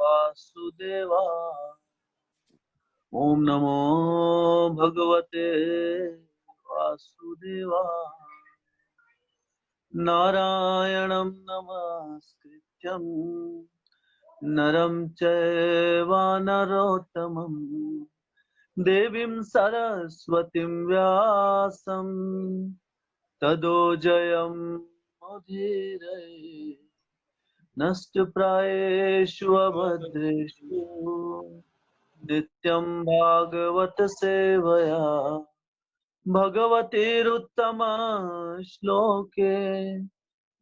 वासुदेवाय। ओम नमो भगवते वासुदेवाय। नारायणं नमस्कृत्यं नरं चैव नरोत्तमं देवीं सरस्वतीं व्यासं ततो जयमुदीरये। नष्टप्रायेषु अभद्रेषु नित्यं भागवत सेवया भगवतीरुत्तमा श्लोके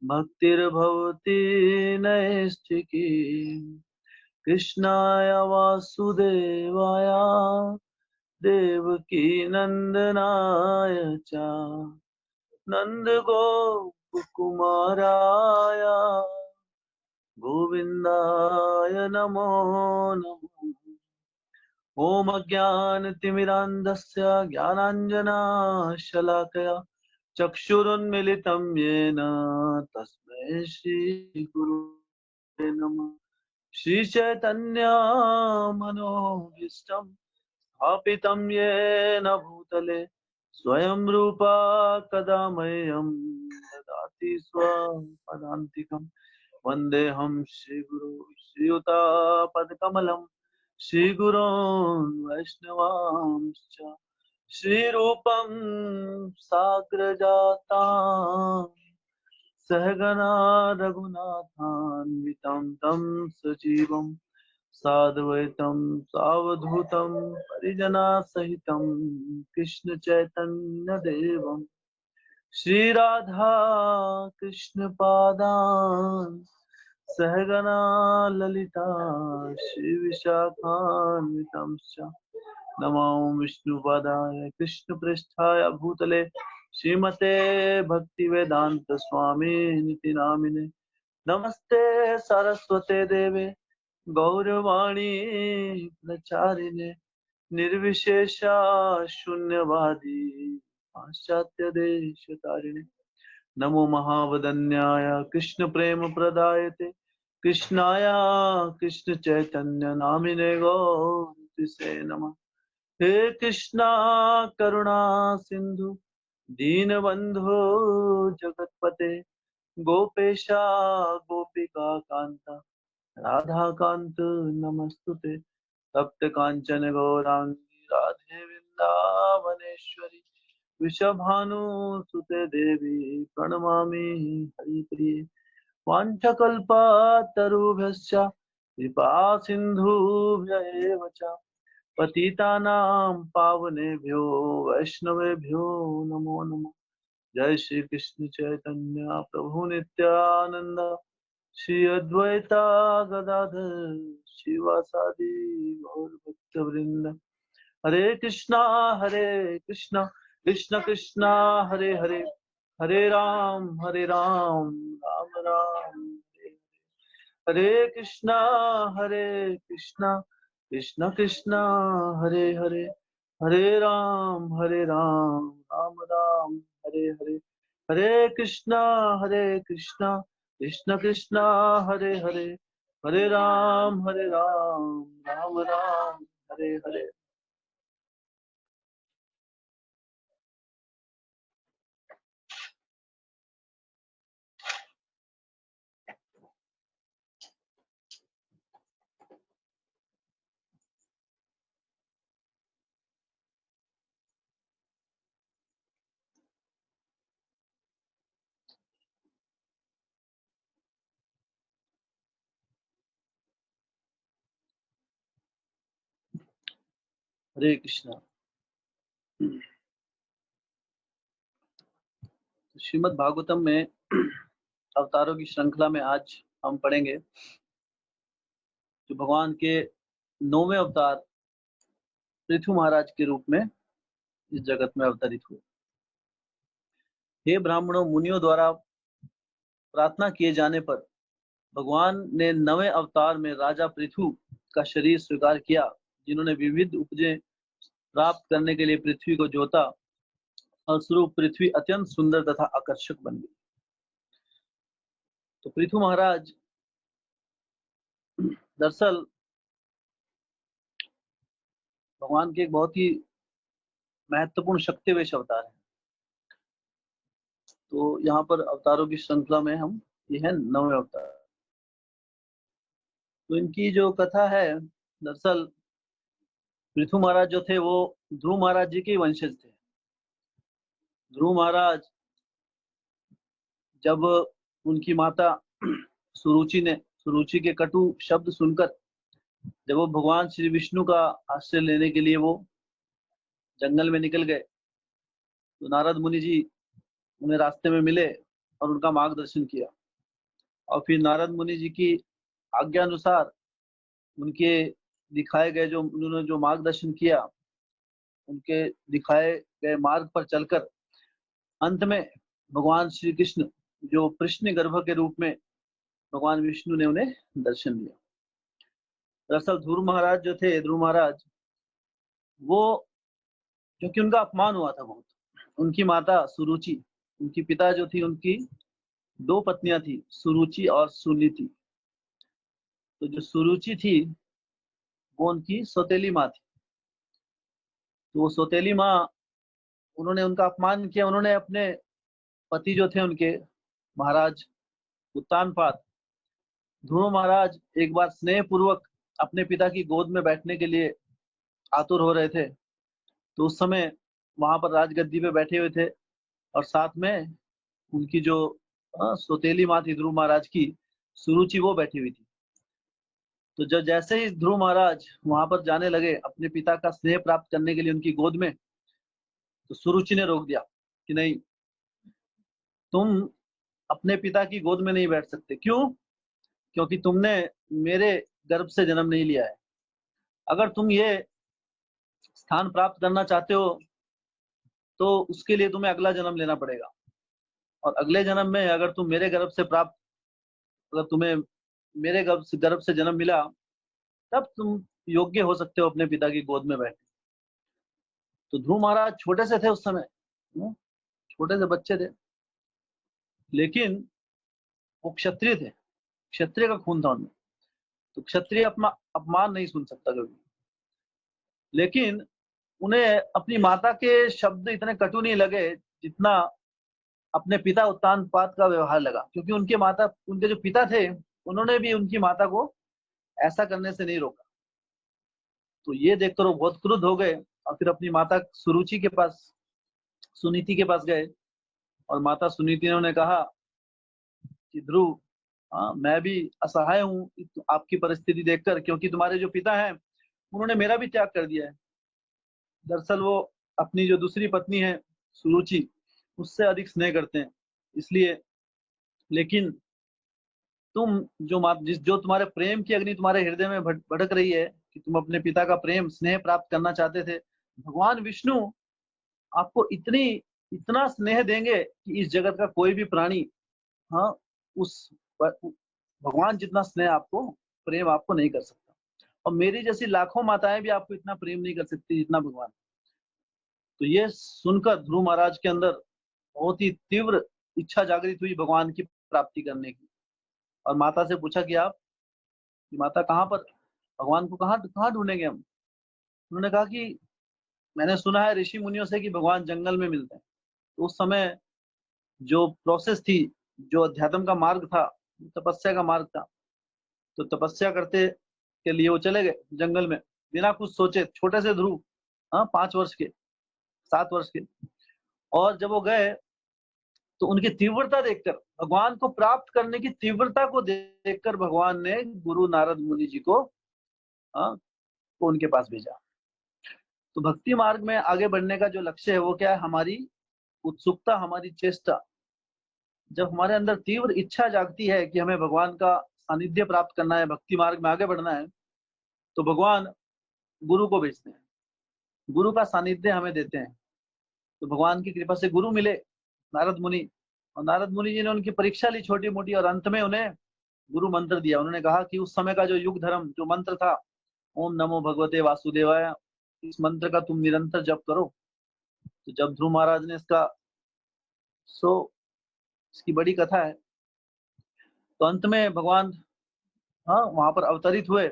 भक्तिर्भवति नैष्ठिकी। कृष्णाय वासुदेवाय देवकी नंदनाय च नन्दगोपकुमाराय गोविन्दाय नमो नमः। ॐ अज्ञानतिमिरान्धस्य ज्ञानाञ्जनशलाकया चक्षुरुन्मिलितं येन तस्मै श्रीगुरुवे नमः। श्रीचैतन्यमनोभीष्टं स्थापितं येन भूतले स्वयं रूपा कदा मह्यं ददाति स्वपदान्तिकम्। वन्देऽहं श्रीगुरो श्रीयुतापदकमलं श्रीगुरोन् वैष्णवांश्च श्रीरूपं साग्रजातां सहगना रघुनाथान्वितं तं सजीवं साद्वैतं सावधूतं परिजनसहितं कृष्ण चैतन्यदेवं श्रीराधा कृष्ण पादान् सहगना ललिता श्रीविशाखान्वितांश्च नमो विष्णुपादाय कृष्णप्रेष्ठाय भूतले श्रीमते भक्तिवेदांत स्वामी निति नामिने। नमस्ते सरस्वते देवे गौरवाणी प्रचारिणे निर्विशेषा शून्यवादी पाश्चात्य देश तारिणे। नमो महावदन्याय कृष्ण प्रेम प्रदायते कृष्णाय कृष्ण चैतन्य नामिने गौरसे नमः। हे कृष्णा करुणा सिंधु दीनबंधु जगतपते गोपेशा गोपिका कांता राधा कांत नमस्तुते। तप्त कांचन गौरांगी राधे वृंदावनेश्वरी वृषभानुसुते देवी प्रणमामि हरिप्रिये। वाञ्छकल्पतरुभ्यश्च कृपा सिन्धुभ्य एव च पतितानां पावनेभ्यो वैष्णवेभ्यो नमो नमः। जय श्री कृष्ण चैतन्य प्रभु नित्यानंद श्री अद्वैता गदाधर शिवासादि गौर भक्त वृंद। हरे कृष्णा कृष्ण कृष्णा हरे हरे हरे राम राम राम हरे हरे। कृष्णा कृष्ण कृष्णा हरे हरे हरे राम राम राम हरे हरे। हरे कृष्णा कृष्ण कृष्णा हरे हरे हरे राम राम राम हरे हरे। हरे कृष्णा। श्रीमद् भागवतम में अवतारों की श्रृंखला में आज हम पढ़ेंगे जो भगवान के 9वें अवतार पृथु महाराज के रूप में इस जगत में अवतरित हुए। हे ब्राह्मणों मुनियों द्वारा प्रार्थना किए जाने पर भगवान ने 9वें अवतार में राजा पृथु का शरीर स्वीकार किया, जिन्होंने विविध उपजें प्राप्त करने के लिए पृथ्वी को जोता। फलस्वरूप पृथ्वी अत्यंत सुंदर तथा आकर्षक बन गई। तो पृथु महाराज दरअसल भगवान के एक बहुत ही महत्वपूर्ण शक्ति-विश अवतार है। तो यहाँ पर अवतारों की श्रृंखला में हम ये है 9वें अवतार। तो इनकी जो कथा है, दरअसल पृथु महाराज जो थे वो ध्रुव महाराज जी के ही वंशज थे। ध्रुव महाराज जब उनकी माता सुरुचि के कटु शब्द सुनकर जब वो भगवान श्री विष्णु का आश्रय लेने के लिए वो जंगल में निकल गए, तो नारद मुनि जी उन्हें रास्ते में मिले और उनका मार्गदर्शन किया। और फिर नारद मुनि जी की आज्ञा अनुसार उनके दिखाए गए उन्होंने जो मार्गदर्शन किया, उनके दिखाए गए मार्ग पर चलकर अंत में भगवान श्री कृष्ण जो कृष्ण गर्भ के रूप में भगवान विष्णु ने उन्हें दर्शन दिया। दरअसल ध्रुव महाराज वो क्योंकि उनका अपमान हुआ था बहुत, उनकी माता सुरुचि, उनकी पिता जो थी उनकी 2 पत्नियां थी, सुरुचि और सुनीति। तो जो सुरुचि थी वो उनकी सौतेली माँ थी। तो वो सौतेली माँ, उन्होंने उनका अपमान किया। उन्होंने अपने पति जो थे उनके महाराज उत्तानपाद ध्रुव महाराज एक बार स्नेह पूर्वक अपने पिता की गोद में बैठने के लिए आतुर हो रहे थे, तो उस समय वहां पर राजगद्दी पे बैठे हुए थे और साथ में उनकी जो सौतेली माँ थी ध्रुव महाराज की, सुरुचि, वो बैठी हुई थी। तो जब जैसे ही ध्रुव महाराज वहां पर जाने लगे अपने पिता का स्नेह प्राप्त करने के लिए उनकी गोद में, तो सुरुचि ने रोक दिया कि नहीं, तुम अपने पिता की गोद में नहीं बैठ सकते। क्यों? क्योंकि तुमने मेरे गर्भ से जन्म नहीं लिया है। अगर तुम ये स्थान प्राप्त करना चाहते हो तो उसके लिए तुम्हें अगला जन्म लेना पड़ेगा, और अगले जन्म में अगर तुम मेरे गर्भ से प्राप्त अगर तुम्हें मेरे गर्भ से जन्म मिला, तब तुम योग्य हो सकते हो अपने पिता की गोद में बैठने। तो ध्रुव महाराज छोटे से थे उस समय, छोटे से बच्चे थे, लेकिन वो क्षत्रिय थे, क्षत्रिय का खून था उनमें। तो क्षत्रिय अपमान नहीं सुन सकता कभी। लेकिन उन्हें अपनी माता के शब्द इतने कटु नहीं लगे जितना अपने पिता उत्तानपाद का व्यवहार लगा, क्योंकि उनके जो पिता थे उन्होंने भी उनकी माता को ऐसा करने से नहीं रोका। तो ये देखकर वो बहुत क्रुद्ध हो गए और फिर अपनी माता सुरुचि के पास, सुनीति के पास गए, और माता सुनीति ने उन्हें कहा कि ध्रुव, मैं भी असहाय हूँ आपकी परिस्थिति देखकर, क्योंकि तुम्हारे जो पिता हैं उन्होंने मेरा भी त्याग कर दिया है। दरअसल वो अपनी जो दूसरी पत्नी है सुरुचि, उससे अधिक स्नेह करते हैं, इसलिए। लेकिन तुम जो तुम्हारे प्रेम की अग्नि तुम्हारे हृदय में भड़क रही है कि तुम अपने पिता का प्रेम स्नेह प्राप्त करना चाहते थे, भगवान विष्णु आपको इतना स्नेह देंगे कि इस जगत का कोई भी प्राणी, हाँ, उस भगवान जितना स्नेह आपको, प्रेम आपको नहीं कर सकता। और मेरी जैसी लाखों माताएं भी आपको इतना प्रेम नहीं कर सकती जितना भगवान। तो ये सुनकर ध्रुव महाराज के अंदर बहुत ही तीव्र इच्छा जागृत हुई भगवान की प्राप्ति करने की। और माता से पूछा कि माता कहाँ पर भगवान को कहाँ कहाँ ढूंढेंगे हम? उन्होंने कहा कि मैंने सुना है ऋषि मुनियों से कि भगवान जंगल में मिलते हैं। तो उस समय जो प्रोसेस थी, जो अध्यात्म का मार्ग था, तपस्या का मार्ग था, तो तपस्या करते के लिए वो चले गए जंगल में बिना कुछ सोचे, छोटे से ध्रुव, 5 वर्ष के, 7 वर्ष के। और जब वो गए तो उनकी तीव्रता देखकर, भगवान को प्राप्त करने की तीव्रता को देखकर भगवान ने गुरु नारद मुनि जी को उनके पास भेजा। तो भक्ति मार्ग में आगे बढ़ने का जो लक्ष्य है वो क्या है? हमारी उत्सुकता, हमारी चेष्टा। जब हमारे अंदर तीव्र इच्छा जागती है कि हमें भगवान का सानिध्य प्राप्त करना है, भक्ति मार्ग में आगे बढ़ना है, तो भगवान गुरु को भेजते हैं, गुरु का सानिध्य हमें देते हैं। तो भगवान की कृपा से गुरु मिले, नारद मुनि, और नारद मुनि जी ने उनकी परीक्षा ली छोटी मोटी, और अंत में उन्हें गुरु मंत्र दिया। उन्होंने कहा कि उस समय का जो युग धर्म जो मंत्र था, ओम नमो भगवते वासुदेवाय, इस मंत्र का तुम निरंतर जप करो। तो जब ध्रुव महाराज ने इसकी बड़ी कथा है। तो अंत में भगवान हाँ वहां पर अवतरित हुए।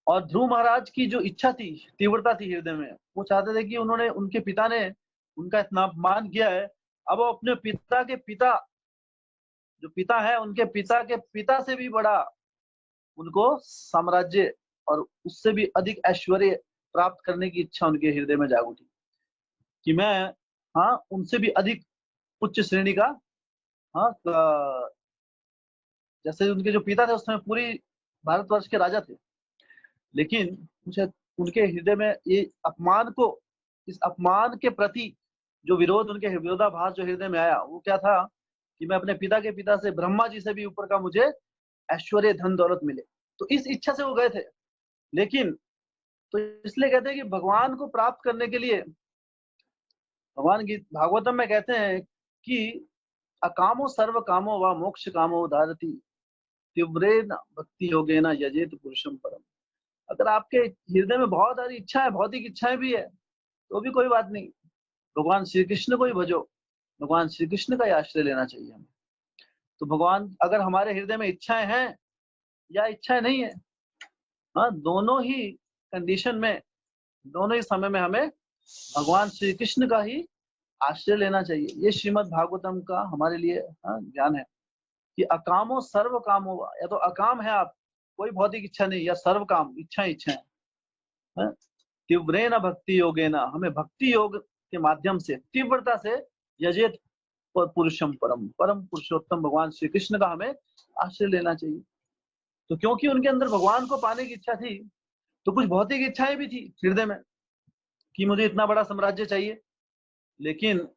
और ध्रुव महाराज की जो इच्छा थी, तीव्रता थी हृदय में, वो चाहते थे कि उन्होंने, उनके पिता ने उनका इतना अपमान किया है, अब वो अपने पिता के पिता, जो पिता है उनके पिता के पिता से भी बड़ा उनको साम्राज्य और उससे भी अधिक ऐश्वर्य प्राप्त करने की इच्छा उनके हृदय में जाग उठी कि मैं, हाँ उनसे भी अधिक उच्च श्रेणी का, हाँ जैसे उनके जो पिता थे उसमें पूरी भारतवर्ष के राजा थे, लेकिन मुझे उनके हृदय में ये अपमान को, इस अपमान के प्रति जो विरोध, उनके विरोधाभास जो हृदय में आया, वो क्या था कि मैं अपने पिता के पिता से, ब्रह्मा जी से भी ऊपर का मुझे ऐश्वर्य धन दौलत मिले। तो इस इच्छा से वो गए थे। लेकिन तो इसलिए कहते हैं कि भगवान को प्राप्त करने के लिए, भगवान गीत भागवतम में कहते हैं कि अकामो सर्व कामो व मोक्ष कामो धारती तीव्रेन भक्ति योगेन यजेत पुरुषम परम। अगर आपके हृदय में बहुत सारी इच्छाएं, भौतिक इच्छाएं भी है, तो भी कोई बात नहीं, भगवान श्री कृष्ण को ही भजो, भगवान श्री कृष्ण का ही आश्रय लेना चाहिए हमें। तो भगवान, अगर हमारे हृदय में इच्छाएं हैं या इच्छाएं नहीं है, हाँ दोनों ही कंडीशन में, दोनों ही समय में हमें भगवान श्री कृष्ण का ही आश्रय लेना चाहिए। ये श्रीमद् भागवतम का हमारे लिए, हाँ, ज्ञान है कि अकामो सर्व कामो वा, या तो अकाम है आप, कोई भौतिक इच्छा नहीं, या सर्व काम, इच्छाएं इच्छाएं, हाँ? तीव्रेन भक्ति योगेन, हमें भक्ति योग के माध्यम से, तीव्रता से, यजेत पुरुषम परम, परम पुरुषोत्तम भगवान श्री कृष्ण का हमें आश्रय लेना चाहिए। तो क्योंकि उनके अंदर भगवान को पाने की इच्छा थी, तो कुछ भौतिक इच्छाएं भी थी हृदय में कि मुझे इतना बड़ा साम्राज्य चाहिए। लेकिन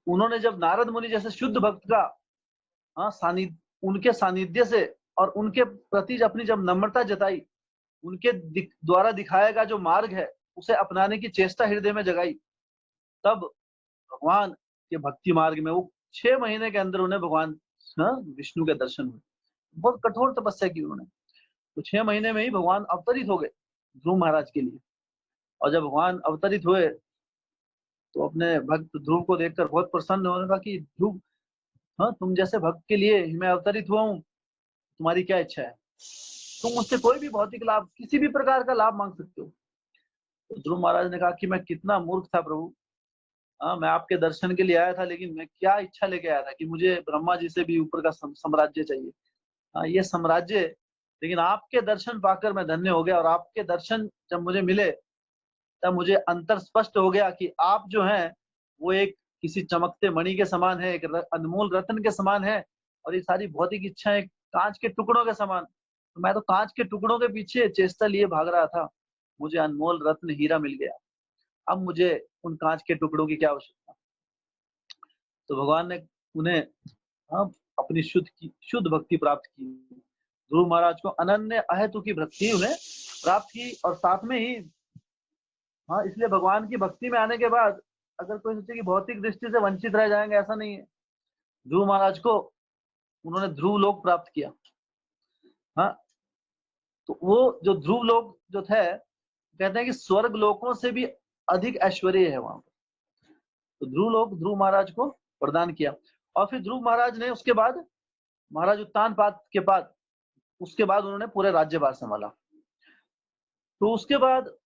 उन्होंने जब नारद मुनि जैसे शुद्ध भक्त का, हाँ सानिध्य, उनके सानिध्य से और उनके प्रति अपनी जब नम्रता जताई, उनके द्वारा दिखाया गया जो मार्ग है उसे अपनाने की चेष्टा हृदय में जगाई, तब भगवान के भक्ति मार्ग में वो 6 महीने के अंदर उन्हें भगवान, हाँ, विष्णु के दर्शन हुए। बहुत कठोर तपस्या की उन्होंने, तो 6 महीने में ही भगवान अवतरित हो गए ध्रुव महाराज के लिए। और जब भगवान अवतरित हुए तो अपने भक्त ध्रुव को देखकर बहुत प्रसन्न होने का कि ध्रुव, हाँ तुम जैसे भक्त के लिए मैं अवतरित हुआ हूँ, तुम्हारी क्या इच्छा है, तुम मुझसे कोई भी भौतिक लाभ, किसी भी प्रकार का लाभ मांग सकते हो। तो ध्रुव महाराज ने कहा कि मैं कितना मूर्ख था प्रभु, हाँ मैं आपके दर्शन के लिए आया था, लेकिन मैं क्या इच्छा लेके आया था कि मुझे ब्रह्मा जी से भी ऊपर का साम्राज्य चाहिए, हाँ ये साम्राज्य। लेकिन आपके दर्शन पाकर मैं धन्य हो गया, और आपके दर्शन जब मुझे मिले तब मुझे अंतर स्पष्ट हो गया कि आप जो हैं वो एक किसी चमकते मणि के समान है, एक अनमोल रत्न के समान है, और ये सारी भौतिक इच्छाएं कांच के टुकड़ों के समान। तो मैं तो कांच के टुकड़ों के पीछे चेष्टा लिए भाग रहा था, मुझे अनमोल रत्न हीरा मिल गया, अब मुझे उन कांच के टुकड़ों की क्या आवश्यकता। तो भगवान ने उन्हें, हाँ, अपनी शुद्ध भक्ति प्राप्त की। ध्रुव महाराज को अनन्य अहेतु की भक्ति उन्हें प्राप्त की, और साथ में ही, हाँ इसलिए भगवान की भक्ति में आने के बाद अगर कोई सोचे कि भौतिक दृष्टि से वंचित रह जाएंगे, ऐसा नहीं है। ध्रुव महाराज को उन्होंने ध्रुव लोक प्राप्त किया। हाँ तो वो जो ध्रुव लोक जो थे, कहते हैं कि स्वर्ग लोकों से भी अधिक ऐश्वर्य है वहां पर। तो ध्रुव लोक ध्रुव महाराज को प्रदान किया। और फिर ध्रुव महाराज ने उसके बाद, महाराज उत्तानपाद के बाद, उसके बाद उन्होंने पूरे राज्यभार संभाला। तो उसके बाद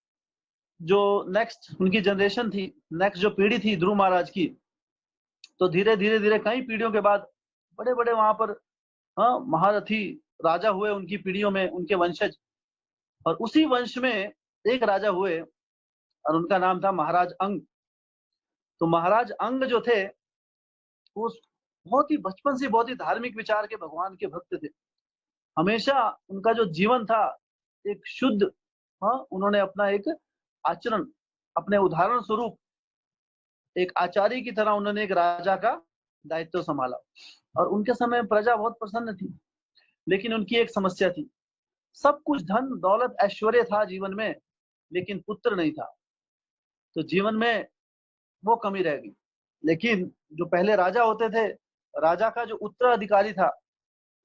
जो नेक्स्ट उनकी जनरेशन थी, नेक्स्ट जो पीढ़ी थी ध्रुव महाराज की, तो धीरे धीरे धीरे कई पीढ़ियों के बाद बड़े बड़े वहां पर, हाँ, महारथी राजा हुए उनकी पीढ़ियों में, उनके वंशज। और उसी वंश में एक राजा हुए और उनका नाम था महाराज अंग। तो महाराज अंग जो थे वो बहुत ही बचपन से बहुत ही धार्मिक विचार के भगवान के भक्त थे। हमेशा उनका जो जीवन था एक शुद्ध, हाँ उन्होंने अपना एक आचरण, अपने उदाहरण स्वरूप एक आचार्य की तरह उन्होंने एक राजा का दायित्व संभाला। और उनके समय प्रजा बहुत प्रसन्न थी। लेकिन उनकी एक समस्या थी, सब कुछ धन दौलत ऐश्वर्य था जीवन में, लेकिन पुत्र नहीं था। तो जीवन में वो कमी रह गई। लेकिन जो पहले राजा होते थे, राजा का जो उत्तराधिकारी था,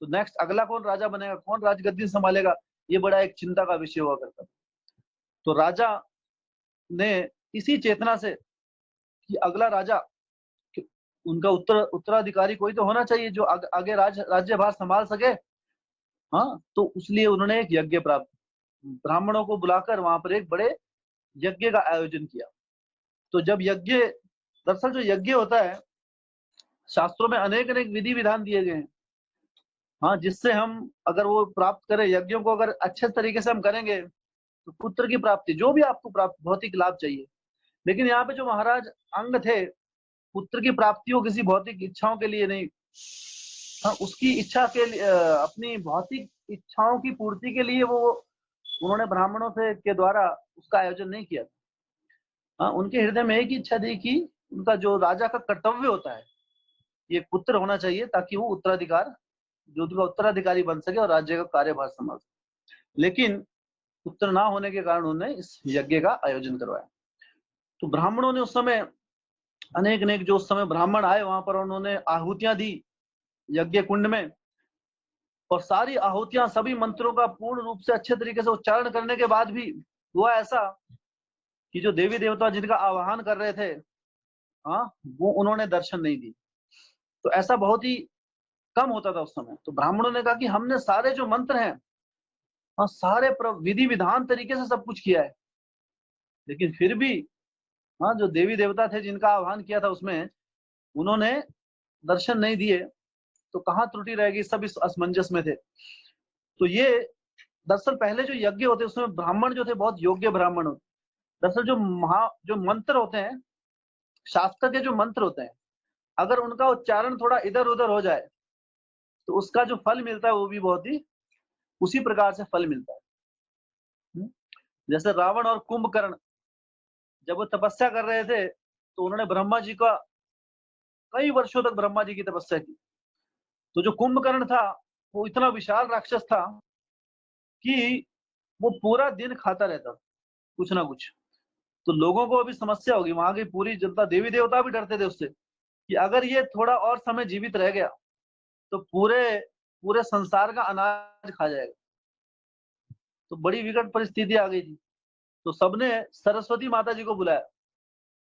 तो नेक्स्ट अगला कौन राजा बनेगा, कौन राजगद्दी संभालेगा, ये बड़ा एक चिंता का विषय हुआ करता था। तो राजा ने इसी चेतना से कि अगला राजा, उनका उत्तराधिकारी कोई तो होना चाहिए जो आगे राज्यभार संभाल सके। हाँ, तो इसलिए उन्होंने एक यज्ञ प्राप्त, ब्राह्मणों को बुलाकर वहां पर एक बड़े यज्ञ का आयोजन किया। तो जब यज्ञ, दरअसल जो यज्ञ होता है, शास्त्रों में अनेक अनेक विधि विधान दिए गए हैं, हाँ, जिससे हम अगर वो प्राप्त करें, यज्ञों को अगर अच्छे तरीके से हम करेंगे तो पुत्र की प्राप्ति, जो भी आपको प्राप्त भौतिक लाभ चाहिए। लेकिन यहाँ पे जो महाराज अंग थे, पुत्र की प्राप्ति हो किसी भौतिक इच्छाओं के लिए नहीं, हाँ, उसकी इच्छा के लिए, अपनी भौतिक इच्छाओं की पूर्ति के लिए वो उन्होंने ब्राह्मणों से के द्वारा उसका आयोजन नहीं किया। हाँ, उनके हृदय में एक ही इच्छा थी कि उनका जो राजा का कर्तव्य होता है, ये पुत्र होना चाहिए ताकि वो उत्तराधिकार, जो उनका उत्तराधिकारी बन सके और राज्य का कार्यभार संभाल सके। लेकिन पुत्र ना होने के कारण उन्होंने इस यज्ञ का आयोजन करवाया। तो ब्राह्मणों ने उस समय अनेक अनेक, जो उस समय ब्राह्मण आए वहां पर, उन्होंने आहुतियां दी यज्ञ कुंड में, और सारी आहुतियां, सभी मंत्रों का पूर्ण रूप से अच्छे तरीके से उच्चारण करने के बाद भी हुआ ऐसा कि जो देवी देवता जिनका आवाहन कर रहे थे, हाँ, वो उन्होंने दर्शन नहीं दी। तो ऐसा बहुत ही कम होता था उस समय। तो ब्राह्मणों ने कहा कि हमने सारे जो मंत्र हैं, हाँ, सारे विधि विधान तरीके से सब कुछ किया है, लेकिन फिर भी, हाँ, जो देवी देवता थे जिनका आह्वान किया था उसमें उन्होंने दर्शन नहीं दिए, तो कहाँ त्रुटि रहेगी, सब इस असमंजस में थे। तो ये दरअसल पहले जो यज्ञ होते उसमें ब्राह्मण जो थे बहुत योग्य ब्राह्मण होते। दरअसल जो मंत्र होते हैं, शास्त्र के जो मंत्र होते हैं, अगर उनका उच्चारण थोड़ा इधर उधर हो जाए तो उसका जो फल मिलता है वो भी बहुत ही उसी प्रकार से फल मिलता है। जैसे रावण और कुंभकर्ण जब वो तपस्या कर रहे थे तो उन्होंने ब्रह्मा जी का, कई वर्षों तक ब्रह्मा जी की तपस्या की। तो जो कुंभकर्ण था वो इतना विशाल राक्षस था कि वो पूरा दिन खाता रहता कुछ ना कुछ। तो लोगों को अभी समस्या होगी, वहां की पूरी जनता, देवी देवता भी डरते थे उससे कि अगर ये थोड़ा और समय जीवित रह गया तो पूरे पूरे संसार का अनाज खा जाएगा। तो बड़ी विकट परिस्थिति आ गई थी। तो सबने सरस्वती माता जी को बुलाया,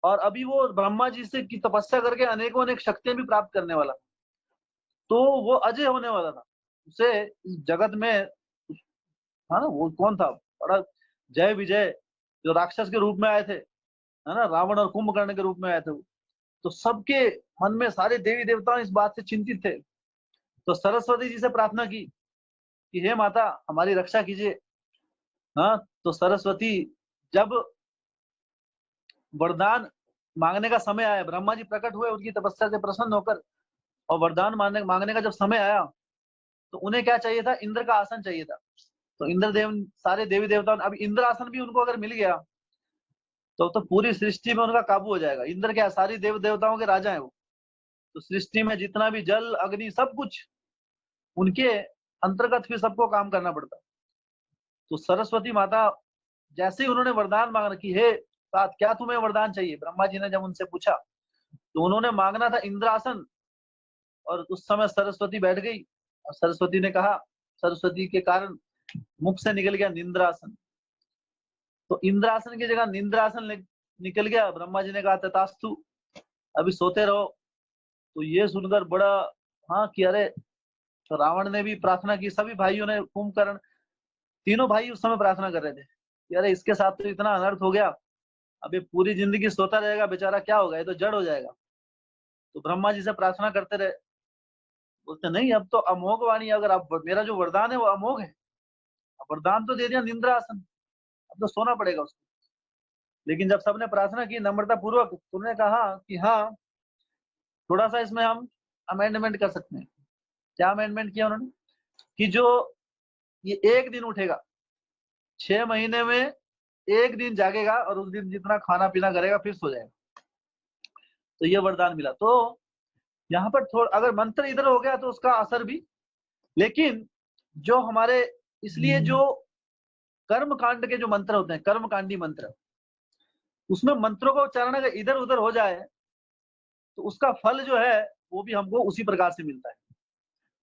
और अभी वो ब्रह्मा जी से की तपस्या करके अनेकों अनेक शक्तियां भी प्राप्त करने वाला, तो वो अजय होने वाला था। उसे इस जगत में, हाँ ना, वो कौन था, बड़ा जय विजय, जो राक्षस के रूप में आए थे, है ना, रावण और कुंभकर्ण के रूप में आए थे वो। तो सबके मन में, सारे देवी देवता इस बात से चिंतित थे। तो सरस्वती जी से प्रार्थना की कि हे माता हमारी रक्षा कीजिए। हाँ, तो सरस्वती, जब वरदान मांगने का समय आया, ब्रह्मा जी प्रकट हुए उनकी तपस्या से प्रसन्न होकर, और वरदान मांगने का जब समय आया तो उन्हें क्या चाहिए था, इंद्र का आसन चाहिए था। तो इंद्र देव, सारे देवी देवता, अब इंद्र आसन भी उनको अगर मिल गया तो पूरी सृष्टि में उनका काबू हो जाएगा। इंद्र क्या, सारी देव देवताओं के राजा है वो। तो सृष्टि में जितना भी जल अग्नि सब कुछ उनके अंतर्गत फिर सबको काम करना पड़ता। तो सरस्वती माता, जैसे ही उन्होंने वरदान मांगा कि हे तात, क्या तुम्हें वरदान चाहिए, ब्रह्मा जी ने जब उनसे पूछा तो उन्होंने मांगना था इंद्रासन, और उस समय सरस्वती बैठ गई और सरस्वती ने कहा, सरस्वती के कारण मुख से निकल गया निंद्रासन। तो इंद्रासन की जगह निंद्रासन निकल गया। ब्रह्मा जी ने कहा तथास्तु, अभी सोते रहो। तो ये सुनकर बड़ा, हाँ, कि अरे, तो रावण ने भी प्रार्थना की, सभी भाइयों ने, कुंभकर्ण, तीनों भाई उस समय प्रार्थना कर रहे थे कि अरे इसके साथ तो इतना अनर्थ हो गया, अब ये पूरी जिंदगी सोता रहेगा बेचारा, क्या होगा, ये तो जड़ हो जाएगा। तो ब्रह्मा जी से प्रार्थना करते रहे। बोलते नहीं, अब तो अमोघ वाणी, अगर आप, मेरा जो वरदान है वो अमोघ है, वरदान तो दे दिया निंद्रासन, अब तो सोना पड़ेगा उसको। लेकिन जब सबने प्रार्थना की नम्रता पूर्वक, तुमने कहा कि हाँ, थोड़ा सा इसमें हम अमेंडमेंट कर सकते हैं। क्या अमेंडमेंट किया उन्होंने, कि जो ये एक दिन उठेगा, 6 महीने में एक दिन जागेगा और उस दिन जितना खाना पीना करेगा फिर सो जाएगा। तो ये वरदान मिला। तो यहाँ पर थोड़ा अगर मंत्र इधर हो गया तो उसका असर भी, लेकिन जो हमारे, इसलिए जो कर्म कांड के जो मंत्र होते हैं, कर्म कांडी मंत्र, उसमें मंत्रों का उच्चारण अगर इधर उधर हो जाए तो उसका फल जो है वो भी हमको उसी प्रकार से मिलता है।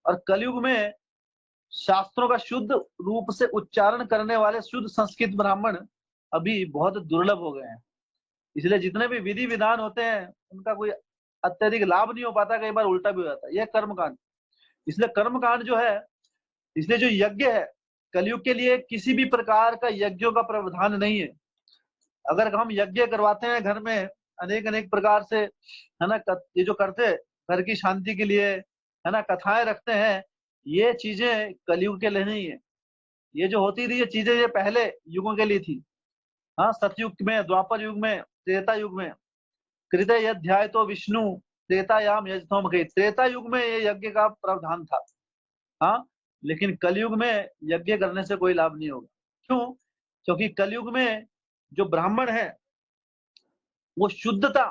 और कलयुग में शास्त्रों का शुद्ध रूप से उच्चारण करने वाले शुद्ध संस्कृत ब्राह्मण अभी बहुत दुर्लभ हो गए हैं। इसलिए जितने भी विधि विधान होते हैं उनका कोई अत्यधिक लाभ नहीं हो पाता, कई बार उल्टा भी हो जाता है। यह कर्मकांड, इसलिए कर्मकांड जो है इसलिए जो यज्ञ है कलयुग के लिए किसी भी प्रकार का यज्ञों का प्रावधान नहीं है। अगर हम यज्ञ करवाते हैं घर में अनेक अनेक प्रकार से, है ना, ये जो करते हैं घर की शांति के लिए, है ना, कथाएं रखते हैं, ये चीजें कलयुग के लिए नहीं है। ये जो होती थी ये चीजें ये पहले युगों के लिए थी। हाँ, सतयुग में, द्वापर युग में, त्रेता युग में, कृतय अध्याय तो विष्णु त्रेतायाम यजथोम गए, त्रेता युग में ये यज्ञ का प्रावधान था। हाँ, लेकिन कलयुग में यज्ञ करने से कोई लाभ नहीं होगा। क्यों? क्योंकि कलयुग में जो ब्राह्मण है वो शुद्धता,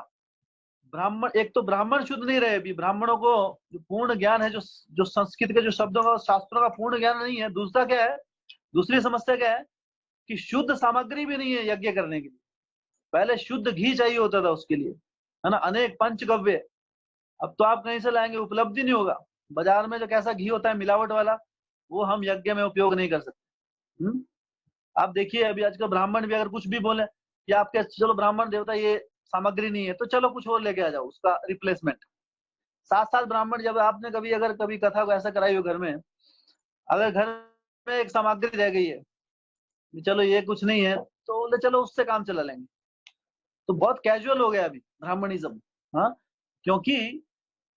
ब्राह्मण, एक तो ब्राह्मण शुद्ध नहीं रहे, अभी ब्राह्मणों को जो पूर्ण ज्ञान है, जो जो संस्कृत के जो शब्दों का, शास्त्रों का पूर्ण ज्ञान नहीं है। दूसरा क्या है, दूसरी समस्या क्या है कि शुद्ध सामग्री भी नहीं है यज्ञ करने के लिए। पहले शुद्ध घी चाहिए होता था उसके लिए, है ना, अनेक पंचगव्य। अब तो आप कहीं से लाएंगे, उपलब्ध ही नहीं होगा। बाजार में जो कैसा घी होता है मिलावट वाला, वो हम यज्ञ में उपयोग नहीं कर सकते। आप देखिए अभी आजकल ब्राह्मण भी अगर कुछ भी बोले कि आपके, चलो ब्राह्मण देवता ये सामग्री नहीं है तो चलो कुछ और लेके आ जाओ उसका रिप्लेसमेंट। साथ साथ ब्राह्मण, जब आपने कभी अगर कभी कथा को ऐसा कराई हो घर में, अगर घर में एक सामग्री रह गई है, चलो ये कुछ नहीं है, तो बोले चलो उससे काम चला लेंगे। तो बहुत कैजुअल हो गया अभी ब्राह्मणिज्म। हाँ, क्योंकि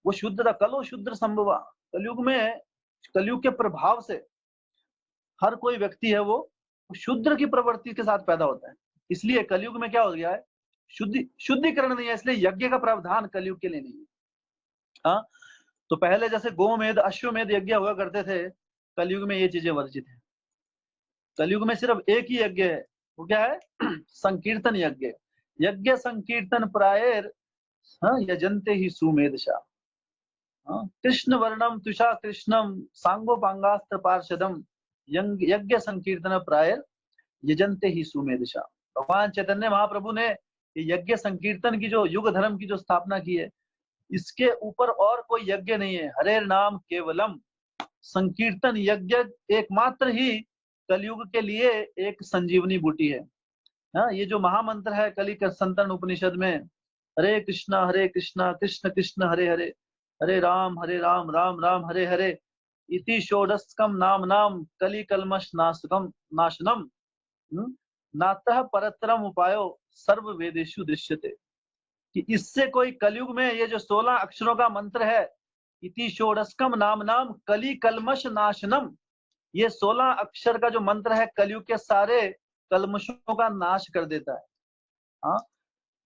वो शुद्धता, कलो शुद्र संभवा। कलयुग में, कलयुग के प्रभाव से हर कोई व्यक्ति है वो शुद्र की प्रवृत्ति के साथ पैदा होता है। इसलिए कलयुग में क्या हो गया है, शुद्धिकरण नहीं है, इसलिए यज्ञ का प्रावधान कलयुग के लिए नहीं है। हाँ, तो पहले जैसे गोमेध अश्वमेध यज्ञ हुआ करते थे, कलयुग में ये चीजें वर्जित है। कलयुग में सिर्फ एक ही यज्ञ है, वो क्या है संकीर्तन यज्ञ। यज्ञ संकीर्तन प्रायर, हाँ, यजन्ते ही सुमेधशा। हाँ, कृष्ण वर्णम तुषा कृष्णम सांगोपांगास्त्र पार्षदम यज्ञ संकीर्तन प्राय यजन्ते ही सुमेधशा। भगवान चैतन्य महाप्रभु ने यज्ञ संकीर्तन की जो युग धर्म की जो स्थापना की है, इसके ऊपर और कोई यज्ञ नहीं है। हरे नाम केवलम, संकीर्तन यज्ञ एकमात्र ही कलयुग के लिए एक संजीवनी बूटी है। हाँ, ये जो महामंत्र है कलि संतरण उपनिषद में, हरे कृष्णा कृष्ण कृष्ण हरे हरे, हरे राम राम राम हरे हरे, इति षोडशकम नाम नाम कलि कलमश नाशकम नाशनम, नातः परतरम उपायो सर्व वेदेषु दृश्यते। कि इससे कोई कलयुग में ये जो 16 अक्षरों का मंत्र है, इति षोडशकम नाम नाम कलि कलमश नाशनम, ये 16 अक्षर का जो मंत्र है कलयुग के सारे कलमशों का नाश कर देता है। हाँ,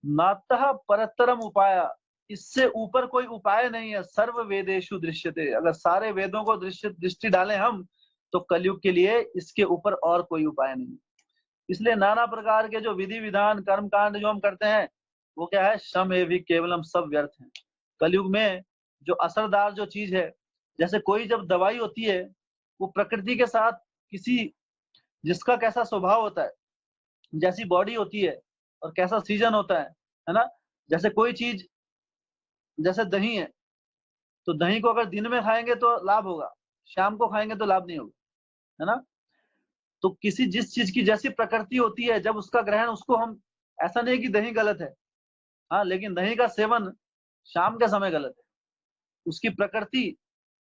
नातः परतरम उपाय, इससे ऊपर कोई उपाय नहीं है। सर्व वेदेषु दृश्यते, अगर सारे वेदों को दृष्टि डालें हम, तो कलयुग के लिए इसके ऊपर और कोई उपाय नहीं। इसलिए नाना प्रकार के जो विधि विधान कर्म कांड जो हम करते हैं, वो क्या है, श्रम एवं केवलम, सब व्यर्थ है। कलयुग में जो असरदार जो चीज है, जैसे कोई जब दवाई होती है, वो प्रकृति के साथ किसी, जिसका कैसा स्वभाव होता है, जैसी बॉडी होती है और कैसा सीजन होता है ना। जैसे कोई चीज, जैसे दही है, तो दही को अगर दिन में खाएंगे तो लाभ होगा, शाम को खाएंगे तो लाभ नहीं होगा, है ना। तो किसी जिस चीज की जैसी प्रकृति होती है, जब उसका ग्रहण, उसको हम, ऐसा नहीं कि दही गलत है, हाँ, लेकिन दही का सेवन शाम के समय गलत है। उसकी प्रकृति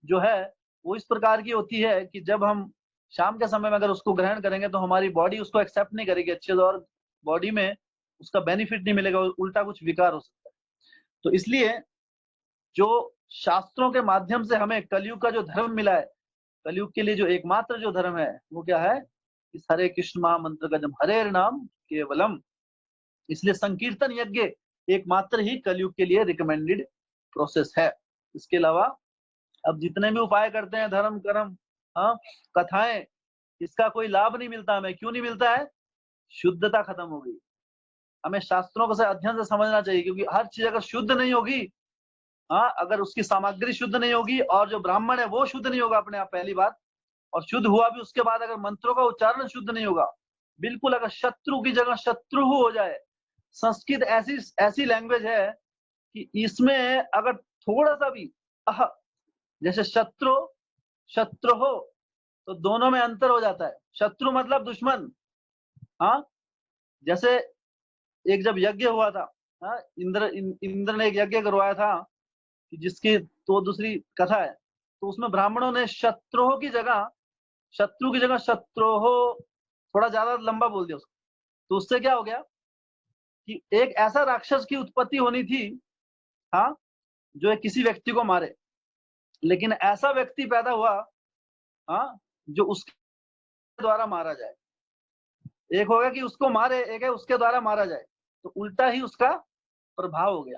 जो है वो इस प्रकार की होती है कि जब हम शाम के समय में अगर उसको ग्रहण करेंगे तो हमारी बॉडी उसको एक्सेप्ट नहीं करेगी अच्छे से, और बॉडी में उसका बेनिफिट नहीं मिलेगा, उल्टा कुछ विकार हो सकता है। तो इसलिए जो शास्त्रों के माध्यम से हमें कलयुग का जो धर्म मिला है, कलयुग के लिए जो एकमात्र जो धर्म है वो क्या है, इस हरे कृष्ण महामंत्र का जब हरे नाम केवलम, इसलिए संकीर्तन यज्ञ एकमात्र ही कलयुग के लिए रिकमेंडेड प्रोसेस है। इसके अलावा अब जितने भी उपाय करते हैं, धर्म कर्म, हाँ, कथाएं, इसका कोई लाभ नहीं मिलता हमें। क्यों नहीं मिलता है? शुद्धता खत्म हो गई। हमें शास्त्रों को से अध्ययन से समझना चाहिए, क्योंकि हर चीज अगर शुद्ध नहीं होगी, हाँ, अगर उसकी सामग्री शुद्ध नहीं होगी और जो ब्राह्मण है वो शुद्ध नहीं होगा अपने आप, पहली बात, और शुद्ध हुआ भी उसके बाद अगर मंत्रों का उच्चारण शुद्ध नहीं होगा, बिल्कुल अगर शत्रु की जगह शत्रु हो जाए। संस्कृत ऐसी ऐसी लैंग्वेज है कि इसमें अगर थोड़ा सा भी जैसे शत्रु शत्रु हो, तो दोनों में अंतर हो जाता है। शत्रु मतलब दुश्मन। हाँ, जैसे एक जब यज्ञ हुआ था, हाँ, इंद्र ने एक यज्ञ करवाया था, कि जिसकी तो दूसरी कथा है, तो उसमें ब्राह्मणों ने शत्रुओं की जगह शत्रु की जगह शत्रुहो थोड़ा ज्यादा लंबा बोल दिया उसको। तो उससे क्या हो गया कि एक ऐसा राक्षस की उत्पत्ति होनी थी, हाँ, जो एक किसी व्यक्ति को मारे, लेकिन ऐसा व्यक्ति पैदा हुआ, हाँ, जो उसके द्वारा मारा जाए। एक होगा कि उसको मारे, एक है उसके द्वारा मारा जाए, तो उल्टा ही उसका प्रभाव हो गया।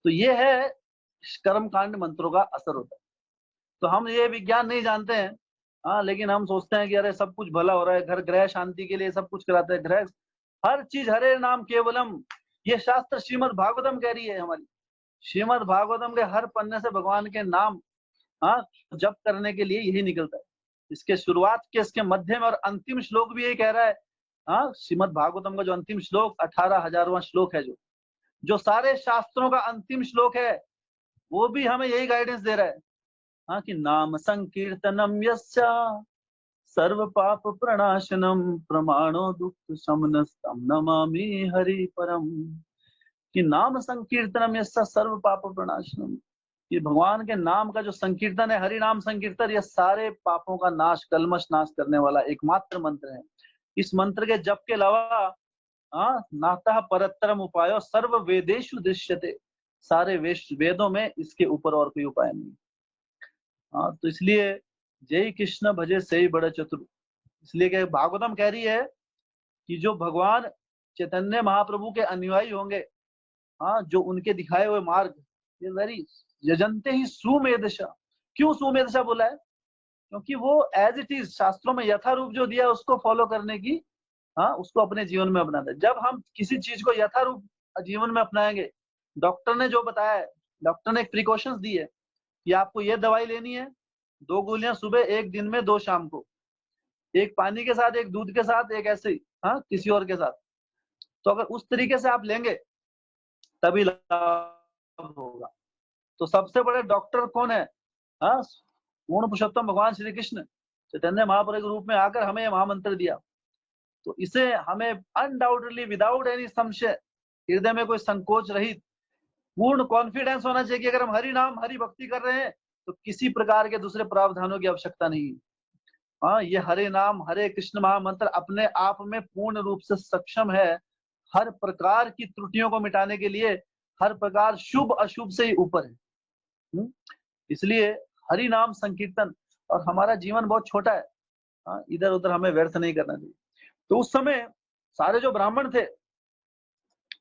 तो ये है कर्मकांड मंत्रों का असर होता है। तो हम ये विज्ञान नहीं जानते हैं, हाँ, लेकिन हम सोचते हैं कि अरे सब कुछ भला हो रहा है, घर ग्रह शांति के लिए सब कुछ कराते हैं, ग्रह हर चीज हरे नाम केवलम, ये शास्त्र श्रीमद् भागवतम कह रही है हमारी। श्रीमद् भागवतम के हर पन्ने से भगवान के नाम, हाँ, जप करने के लिए यही निकलता है। इसके शुरुआत के, इसके मध्य में और अंतिम श्लोक भी यही कह रहा है। हाँ, श्रीमद् भागवतम का जो अंतिम श्लोक 18,000वां श्लोक है, जो सारे शास्त्रों का अंतिम श्लोक है, वो भी हमें यही गाइडेंस दे रहा है, हाँ, कि नाम संकीर्तनम यस्य सर्व पाप प्रणाशनम प्रमाणो दुख शमनस्तम नमामि हरि परम। कि नाम संकीर्तनम यस्य सर्व पाप प्रणाशनम, ये भगवान के नाम का जो संकीर्तन है, हरि नाम संकीर्तन, ये सारे पापों का नाश, कलमश नाश करने वाला एकमात्र मंत्र है। इस मंत्र के जप के अलावा, हाँ, नातः परतरम उपायो सर्व वेदेषु दृश्यते, सारे वेदों में इसके ऊपर और कोई उपाय नहीं। हाँ, तो इसलिए जय कृष्ण भजे सही बड़े चतुर। इसलिए कि भागवतम कह रही है कि जो भगवान चैतन्य महाप्रभु के अनुयायी होंगे, हाँ, जो उनके दिखाए हुए मार्ग, ये वेरी यजंते ही सुमेधशा। क्यों सुमेधशा बोला है? क्योंकि वो एज इट इज शास्त्रों में यथारूप जो दिया है उसको फॉलो करने की, हाँ, उसको अपने जीवन में अपनाते हैं। जब हम किसी चीज को यथारूप जीवन में अपनाएंगे, डॉक्टर ने जो बताया है, डॉक्टर ने एक प्रिकॉशंस दी है कि आपको ये दवाई लेनी है, 2 गोलियां सुबह, 1 दिन में, 2 शाम को, एक पानी के साथ, एक दूध के साथ, एक ऐसे ही, हाँ, किसी और के साथ। तो अगर उस तरीके से आप लेंगे तभी लाभ होगा। तो सबसे बड़े डॉक्टर कौन है? हाँ, पूर्ण पुरुषोत्तम भगवान श्री कृष्ण चैतन्य महाप्रभु के रूप में आकर हमें यह महामंत्र दिया। तो इसे हमें अनडाउटेडली, विदाउट एनी संशय, हृदय में कोई संकोच रहित पूर्ण कॉन्फिडेंस होना चाहिए कि अगर हम हरि नाम, हरि भक्ति कर रहे हैं तो किसी प्रकार के दूसरे प्रावधानों की आवश्यकता नहीं। हाँ, ये हरे नाम, हरे कृष्ण महामंत्र अपने आप में पूर्ण रूप से सक्षम है हर प्रकार की त्रुटियों को मिटाने के लिए, हर प्रकार शुभ अशुभ से ही ऊपर है। इसलिए हरि नाम संकीर्तन, और हमारा जीवन बहुत छोटा है, हाँ, इधर उधर हमें व्यर्थ नहीं करना चाहिए। तो उस समय सारे जो ब्राह्मण थे,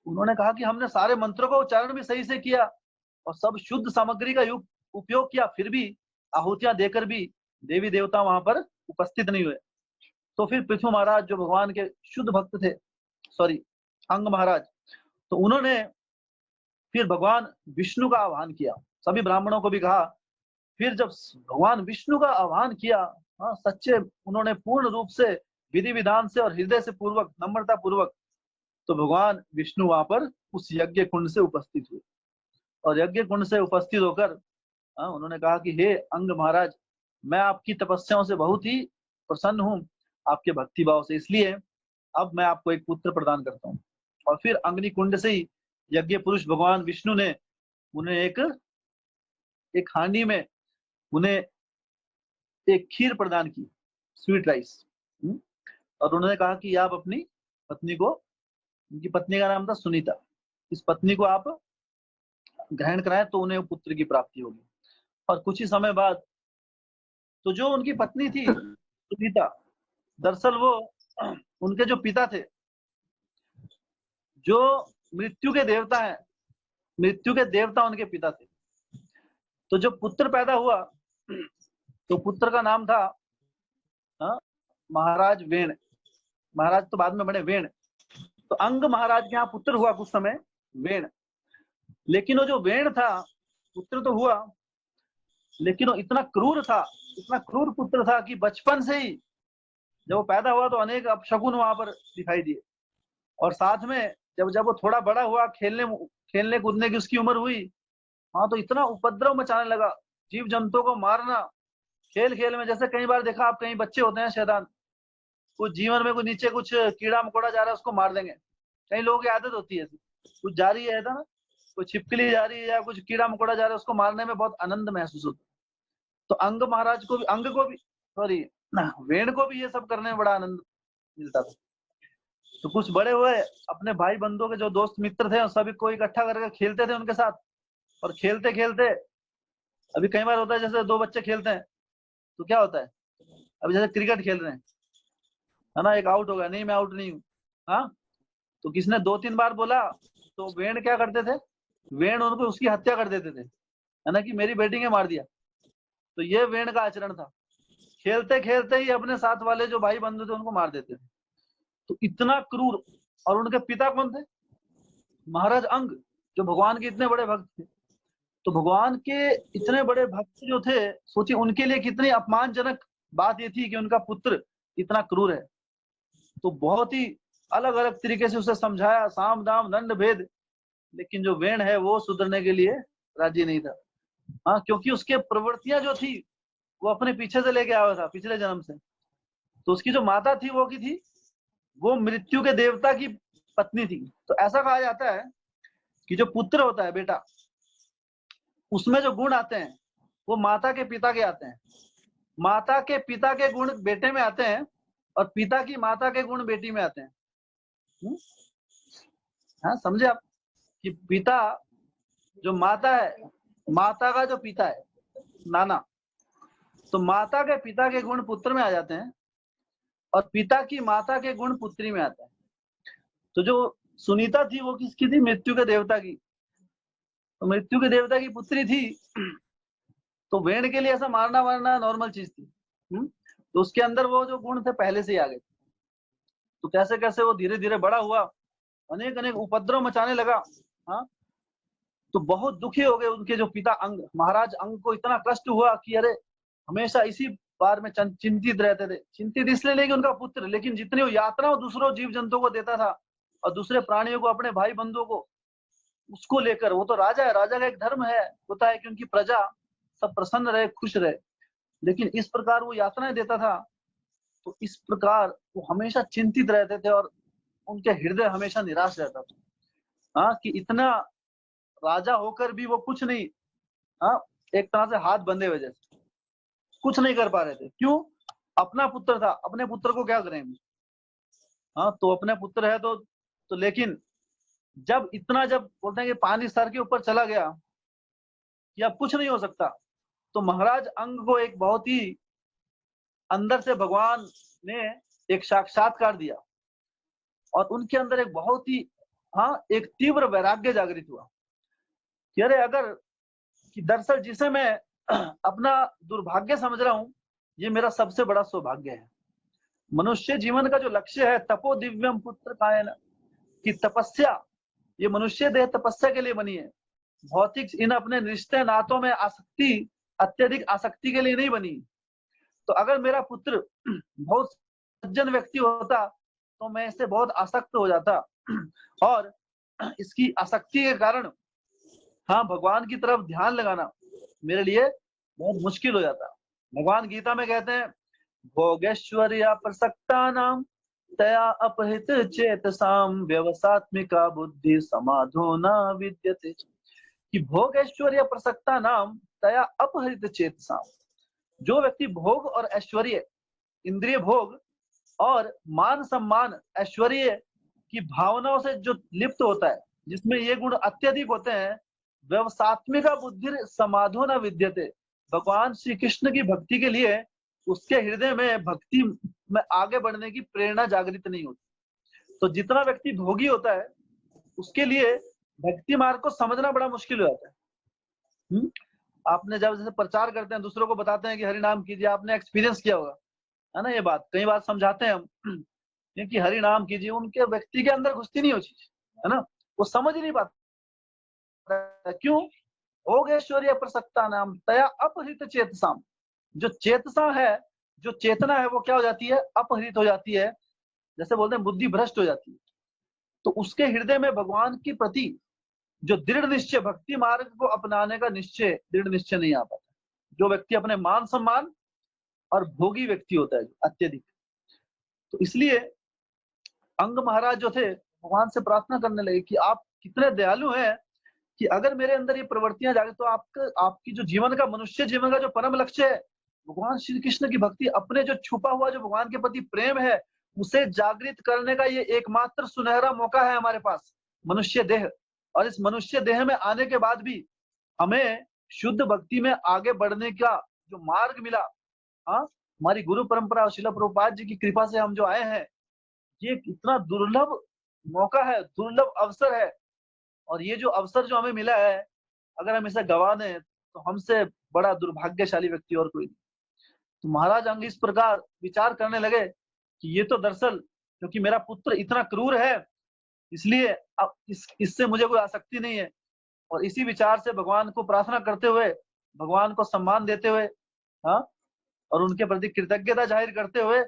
उन्होंने कहा कि हमने सारे मंत्रों का उच्चारण भी सही से किया और सब शुद्ध सामग्री का उपयोग किया, फिर भी आहुतियां देकर भी देवी देवता वहां पर उपस्थित नहीं हुए। तो फिर पृथु महाराज जो भगवान के शुद्ध भक्त थे, सॉरी, अंग महाराज, तो उन्होंने फिर भगवान विष्णु का आह्वान किया। सभी ब्राह्मणों को भी कहा। फिर जब भगवान विष्णु का आह्वान किया, हाँ, सच्चे, उन्होंने पूर्ण रूप से विधि विधान से और हृदय से पूर्वक, नम्रता पूर्वक, तो भगवान विष्णु वहां पर उस यज्ञ कुंड से उपस्थित हुए। और यज्ञ कुंड से उपस्थित होकर, हाँ, उन्होंने कहा कि हे अंग महाराज, मैं आपकी तपस्याओं से बहुत ही प्रसन्न हूँ, आपके भक्ति भाव से, इसलिए अब मैं आपको एक पुत्र प्रदान करता हूँ। और फिर अग्नि कुंड से ही यज्ञ पुरुष भगवान विष्णु ने उन्हें एक हांडी में उन्हें एक खीर प्रदान की, स्वीट राइस। और उन्होंने कहा कि आप अपनी पत्नी को, उनकी पत्नी का नाम था सुनीता, इस पत्नी को आप ग्रहण कराएं तो उन्हें पुत्र की प्राप्ति होगी। और कुछ ही समय बाद, तो जो उनकी पत्नी थी सुनीता, दरअसल वो उनके जो पिता थे, जो मृत्यु के देवता हैं, मृत्यु के देवता उनके पिता थे। तो जो पुत्र पैदा हुआ, तो पुत्र का नाम था, हाँ, महाराज वेण। महाराज तो बाद में बने वेण। तो अंग महाराज के यहाँ पुत्र हुआ कुछ समय, वेण। लेकिन वो जो वेण था, पुत्र तो हुआ, लेकिन वो इतना क्रूर था, इतना क्रूर पुत्र था कि बचपन से ही जब वो पैदा हुआ तो अनेक अपशकुन वहां पर दिखाई दिए। और साथ में जब वो थोड़ा बड़ा हुआ, खेलने कूदने की उसकी उम्र हुई, हाँ, तो इतना उपद्रव मचाने लगा, जीव जंतुओं को मारना, खेल खेल में। जैसे कई बार देखा आप, कई बच्चे होते हैं शैतान, कुछ जीवन में कुछ नीचे कुछ कीड़ा मकोड़ा जा रहा है उसको मार देंगे। कई लोगों की आदत होती है, कुछ जा रही है ना, कुछ छिपकली जा रही है या कुछ कीड़ा मकोड़ा जा रहा है, उसको मारने में बहुत आनंद महसूस होता है। तो अंग महाराज को भी, सॉरी, ना वेण को भी ये सब करने में बड़ा आनंद मिलता था। तो कुछ बड़े हुए अपने भाई बंधुओं के जो दोस्त मित्र थे सभी को इकट्ठा करके खेलते थे उनके साथ, और खेलते खेलते अभी कई बार होता है जैसे दो बच्चे खेलते हैं तो क्या होता है, अभी जैसे क्रिकेट खेल रहे हैं है ना, एक आउट हो गया, नहीं मैं आउट नहीं हूँ, हाँ, तो किसने 2-3 बार बोला तो वेण क्या करते थे, वेण उनको उसकी हत्या कर देते थे, है ना, कि मेरी बैटिंग है मार दिया। तो ये वेण का आचरण था, खेलते खेलते ही अपने साथ वाले जो भाई बंधु थे उनको मार देते थे। तो इतना क्रूर। और उनके पिता कौन थे, महाराज अंग, जो भगवान के इतने बड़े भक्त थे। तो भगवान के इतने बड़े भक्त जो थे, सोचिए उनके लिए कितनी अपमानजनक बात ये थी कि उनका पुत्र इतना क्रूर है। तो बहुत ही अलग अलग तरीके से उसे समझाया, साम दाम दंड भेद, लेकिन जो वेण है वो सुधरने के लिए राजी नहीं था। हाँ, क्योंकि उसके प्रवृत्तियां जो थी वो अपने पीछे से लेके आया था पिछले जन्म से। तो उसकी जो माता थी वो की थी, वो मृत्यु के देवता की पत्नी थी। तो ऐसा कहा जाता है कि जो पुत्र होता है बेटा, उसमें जो गुण आते हैं वो माता के पिता के आते हैं, माता के पिता के गुण बेटे में आते हैं, और पिता की माता के गुण बेटी में आते हैं। हाँ, समझे आप, कि पिता जो माता है, माता का जो पिता है नाना, तो माता के पिता के गुण पुत्र में आ जाते हैं, और पिता की माता के गुण पुत्री में आते हैं। तो जो सुनीता थी वो किसकी थी, मृत्यु के देवता की। तो मृत्यु के देवता की पुत्री थी। तो वेण के लिए ऐसा मारना मारना नॉर्मल चीज थी। तो उसके अंदर वो जो गुण थे पहले से ही आ गए। तो कैसे कैसे वो धीरे धीरे बड़ा हुआ, अनेक अनेक उपद्रव मचाने लगा। हाँ, तो बहुत दुखी हो गए उनके जो पिता अंग, महाराज अंग को इतना कष्ट हुआ कि अरे, हमेशा इसी बार में चिंतित रहते थे। चिंतित इसलिए नहीं कि उनका पुत्र, लेकिन जितनी वो यातना वो दूसरों जीव जंतुओं को देता था और दूसरे प्राणियों को, अपने भाई बंधुओं को, उसको लेकर, वो तो राजा है, राजा का एक धर्म है, होता है कि उनकी प्रजा सब प्रसन्न रहे, खुश रहे। लेकिन इस प्रकार वो यातनाएं देता था, तो इस प्रकार वो हमेशा चिंतित रहते थे, और उनके हृदय हमेशा निराश रहता था। हाँ, कि इतना राजा होकर भी वो कुछ नहीं, हाँ, एक तरह से हाथ बंधे हुए जैसे कुछ नहीं कर पा रहे थे। क्यों, अपना पुत्र था, अपने पुत्र को क्या करेंगे। हाँ, तो अपने पुत्र है तो लेकिन जब इतना, जब बोलते हैं कि पानी सर के ऊपर चला गया कि अब कुछ नहीं हो सकता, तो महाराज अंग को एक बहुत ही अंदर से भगवान ने एक साक्षात्कार दिया, और उनके अंदर एक बहुत ही, हाँ, एक तीव्र वैराग्य जागृत हुआ कि अरे, अगर, कि दरअसल जिसे मैं अपना दुर्भाग्य समझ रहा हूँ, ये मेरा सबसे बड़ा सौभाग्य है। मनुष्य जीवन का जो लक्ष्य है, तपो दिव्यम पुत्र कायन, की तपस्या, ये मनुष्य देह तपस्या के लिए बनी है। भौतिक इन अपने रिश्ते नातों में आसक्ति, अत्यधिक आसक्ति के लिए नहीं बनी। तो अगर मेरा पुत्र बहुत सज्जन व्यक्ति होता तो मैं इससे बहुत आसक्त हो जाता, और इसकी आसक्ति के कारण, हाँ, भगवान की तरफ ध्यान लगाना मेरे लिए बहुत मुश्किल हो जाता। भगवान गीता में कहते हैं, भोगेश्वर्या प्रसक्ता नाम तया अपहृत चेतसाम व्यवसात्मिका बुद्धि समाधो न विद्यते। कि भोग ऐश्वर्य प्रसक्ता नाम तया अपहृत चेतसाम, जो व्यक्ति भोग और ऐश्वर्य, इंद्रिय भोग और मान सम्मान, ऐश्वर्य की भावनाओं से जो लिप्त होता है, जिसमें ये गुण अत्यधिक होते हैं, व्यवसात्मिका बुद्धि समाधो न विद्यते, भगवान श्री कृष्ण की भक्ति के लिए उसके हृदय में भक्ति में आगे बढ़ने की प्रेरणा जागृत नहीं होती। तो जितना व्यक्ति भोगी होता है उसके लिए भक्ति मार्ग को समझना बड़ा मुश्किल हो जाता है। आपने जब जैसे प्रचार करते हैं, दूसरों को बताते हैं कि हरि नाम कीजिए, आपने एक्सपीरियंस किया होगा, है ना, ये बात कई बार समझाते हैं हम कि हरि नाम कीजिए, उनके व्यक्ति के अंदर घुसती नहीं हो चीज, है ना, वो समझ ही नहीं पाता। क्यों, भोगेश्वर्य प्रसक्ता नाम तया अपहृत चेतसाम, जो चेतसा है, जो चेतना है, वो क्या हो जाती है, अपहृत हो जाती है, जैसे बोलते हैं बुद्धि भ्रष्ट हो जाती है। तो उसके हृदय में भगवान के प्रति जो दृढ़ निश्चय, भक्ति मार्ग को अपनाने का निश्चय, दृढ़ निश्चय नहीं आ पाता। जो व्यक्ति अपने मान सम्मान और भोगी व्यक्ति होता है अत्यधिक, तो इसलिए अंग महाराज जो थे भगवान से प्रार्थना करने लगे कि आप कितने दयालु हैं, कि अगर मेरे अंदर ये प्रवृत्तियां जागे तो आपकी जो जीवन का, मनुष्य जीवन का जो परम लक्ष्य है भगवान श्री कृष्ण की भक्ति, अपने जो छुपा हुआ जो भगवान के प्रति प्रेम है उसे जागृत करने का ये एकमात्र सुनहरा मौका है हमारे पास, मनुष्य देह। और इस मनुष्य देह में आने के बाद भी हमें शुद्ध भक्ति में आगे बढ़ने का जो मार्ग मिला, हाँ, हमारी गुरु परंपरा और शिला प्रभुपाद जी की कृपा से हम जो आए हैं, ये इतना दुर्लभ मौका है, दुर्लभ अवसर है। और ये जो अवसर जो हमें मिला है, अगर हम इसे गवा दें तो हमसे बड़ा दुर्भाग्यशाली व्यक्ति और कोई नहीं। तो महाराज अंग इस प्रकार विचार करने लगे कि ये तो दरअसल क्योंकि मेरा पुत्र इतना क्रूर है, इसलिए अब इससे मुझे कोई आसक्ति नहीं है। और इसी विचार से भगवान को प्रार्थना करते हुए, भगवान को सम्मान देते हुए, हाँ, और उनके प्रति कृतज्ञता जाहिर करते हुए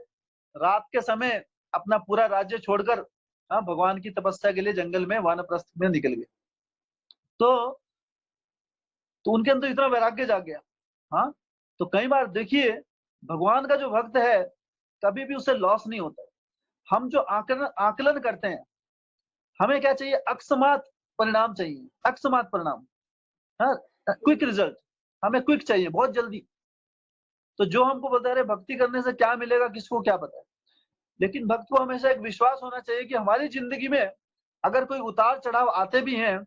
रात के समय अपना पूरा राज्य छोड़कर, हाँ, भगवान की तपस्या के लिए जंगल में वानप्रस्थ में निकल गए। तो उनके अंदर इतना वैराग्य जाग गया। हाँ, तो कई बार देखिए भगवान का जो भक्त है कभी भी उसे लॉस नहीं होता है। हम जो आकलन करते हैं, हमें क्या चाहिए? अकस्मात परिणाम चाहिए, अकस्मात परिणाम, हाँ, क्विक रिजल्ट, हमें क्विक चाहिए, बहुत जल्दी। तो जो हमको बता रहे भक्ति करने से क्या मिलेगा, किसको क्या पता है। लेकिन भक्त को हमेशा एक विश्वास होना चाहिए कि हमारी जिंदगी में अगर कोई उतार चढ़ाव आते भी हैं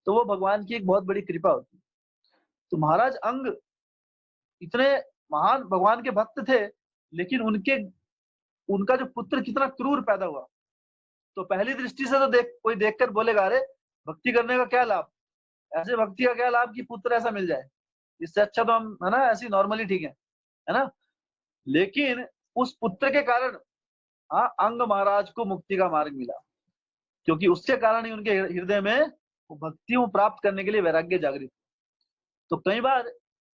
तो वो भगवान की एक बहुत बड़ी कृपा होती है। तो महाराज अंग इतने महान भगवान के भक्त थे, लेकिन उनका जो पुत्र कितना क्रूर पैदा हुआ। तो पहली दृष्टि से तो कोई देखकर बोलेगा, अरे भक्ति करने का क्या लाभ, ऐसे भक्ति का क्या लाभ कि पुत्र ऐसा मिल जाए, इससे अच्छा तो हम, है ना, ऐसी नॉर्मली ठीक है ना। लेकिन उस पुत्र के कारण, हाँ, अंग महाराज को मुक्ति का मार्ग मिला, क्योंकि उसके कारण ही उनके हृदय में भक्तियों प्राप्त करने के लिए वैराग्य जागृत। तो कई बार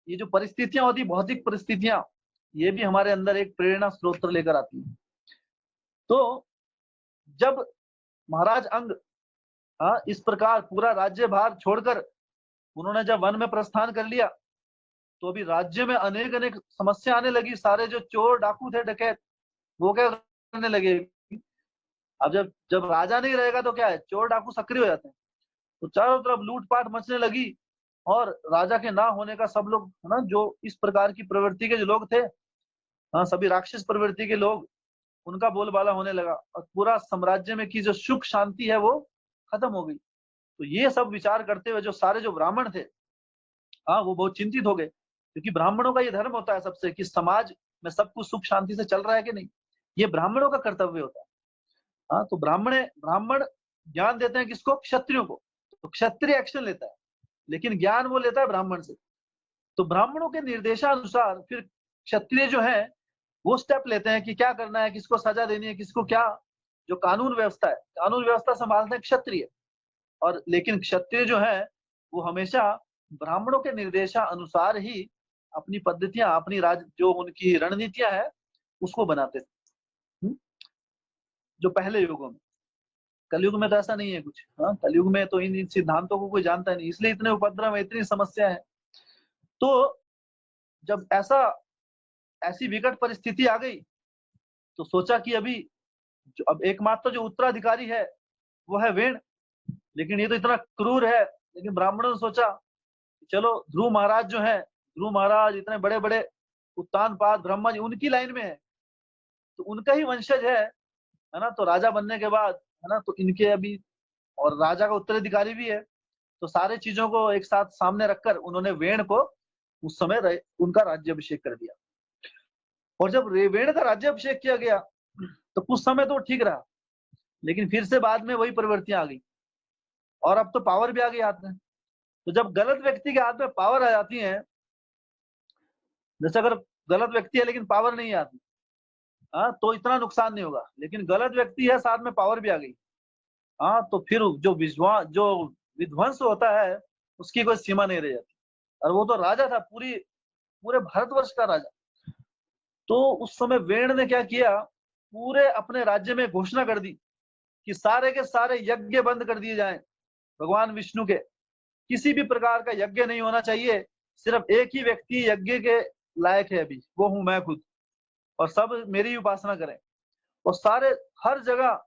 ये जो परिस्थितियां होती, भौतिक परिस्थितियां, ये भी हमारे अंदर एक प्रेरणा स्रोत लेकर आती है। तो जब महाराज अंग, हाँ, इस प्रकार पूरा राज्य भार छोड़कर उन्होंने जब वन में प्रस्थान कर लिया, तो अभी राज्य में अनेक अनेक समस्या आने लगी। सारे जो चोर डाकू थे, डकैत, वो क्या करने लगे? अब जब जब राजा नहीं रहेगा तो क्या है, चोर डाकू सक्रिय हो जाते हैं। तो चारों तरफ लूटपाट मचने लगी, और राजा के ना होने का सब लोग, है ना, जो इस प्रकार की प्रवृत्ति के जो लोग थे, हाँ, सभी राक्षस प्रवृत्ति के लोग, उनका बोलबाला होने लगा, और पूरा साम्राज्य में की जो सुख शांति है वो खत्म हो गई। तो ये सब विचार करते हुए जो सारे जो ब्राह्मण थे, हाँ, वो बहुत चिंतित हो गए, क्योंकि ब्राह्मणों का ये धर्म होता है सबसे कि समाज में सब कुछ सुख शांति से चल रहा है कि नहीं, ये ब्राह्मणों का कर्तव्य होता है। हाँ, तो ब्राह्मण ज्ञान देते हैं किसको? क्षत्रियों को। तो क्षत्रिय एक्शन लेता है, लेकिन ज्ञान वो लेता है ब्राह्मण से। तो ब्राह्मणों के निर्देशानुसार फिर क्षत्रिय जो है वो स्टेप लेते हैं कि क्या करना है, किसको सजा देनी है, किसको क्या, जो कानून व्यवस्था है, कानून व्यवस्था संभालते हैं क्षत्रिय। और लेकिन क्षत्रिय जो है वो हमेशा ब्राह्मणों के निर्देशानुसार ही अपनी पद्धतियां, अपनी जो उनकी रणनीतियां है उसको बनाते थे। जो पहले युगों में, कलयुग में तो ऐसा नहीं है कुछ। हाँ, कलयुग में तो इन सिद्धांतों को कोई जानता नहीं, इसलिए इतने उपद्रव है, इतनी समस्या है। तो जब ऐसी विकट परिस्थिति आ गई, तो सोचा कि अब एकमात्र जो उत्तराधिकारी है वो है वेण, लेकिन ये तो इतना क्रूर है। लेकिन ब्राह्मणों ने सोचा चलो ध्रुव महाराज जो है, ध्रुव महाराज इतने बड़े बड़े उत्तानपाद ब्रह्मा जी उनकी लाइन में है, तो उनका ही वंशज है ना, तो राजा बनने के बाद, है ना, तो इनके अभी, और राजा का उत्तराधिकारी भी है। तो सारे चीजों को एक साथ सामने रखकर उन्होंने वेण को उस समय उनका राज्याभिषेक कर दिया। और जब वेण का राज्याभिषेक किया गया तो कुछ समय तो ठीक रहा, लेकिन फिर से बाद में वही प्रवृत्तियां आ गई, और अब तो पावर भी आ गई हाथ में। तो जब गलत व्यक्ति के हाथ में पावर आ जाती है, जैसे अगर गलत व्यक्ति है लेकिन पावर नहीं आती, हाँ, तो इतना नुकसान नहीं होगा। लेकिन गलत व्यक्ति है, साथ में पावर भी आ गई, हाँ, तो फिर जो विध्वंस होता है उसकी कोई सीमा नहीं रह जाती। और वो तो राजा था, पूरे भारतवर्ष का राजा। तो उस समय वेण ने क्या किया, पूरे अपने राज्य में घोषणा कर दी कि सारे के सारे यज्ञ बंद कर दिए जाएं भगवान विष्णु के। किसी भी प्रकार का यज्ञ नहीं होना चाहिए, सिर्फ एक ही व्यक्ति यज्ञ के लायक है अभी, वो हूं मैं खुद, और सब मेरी उपासना करें। और सारे हर जगह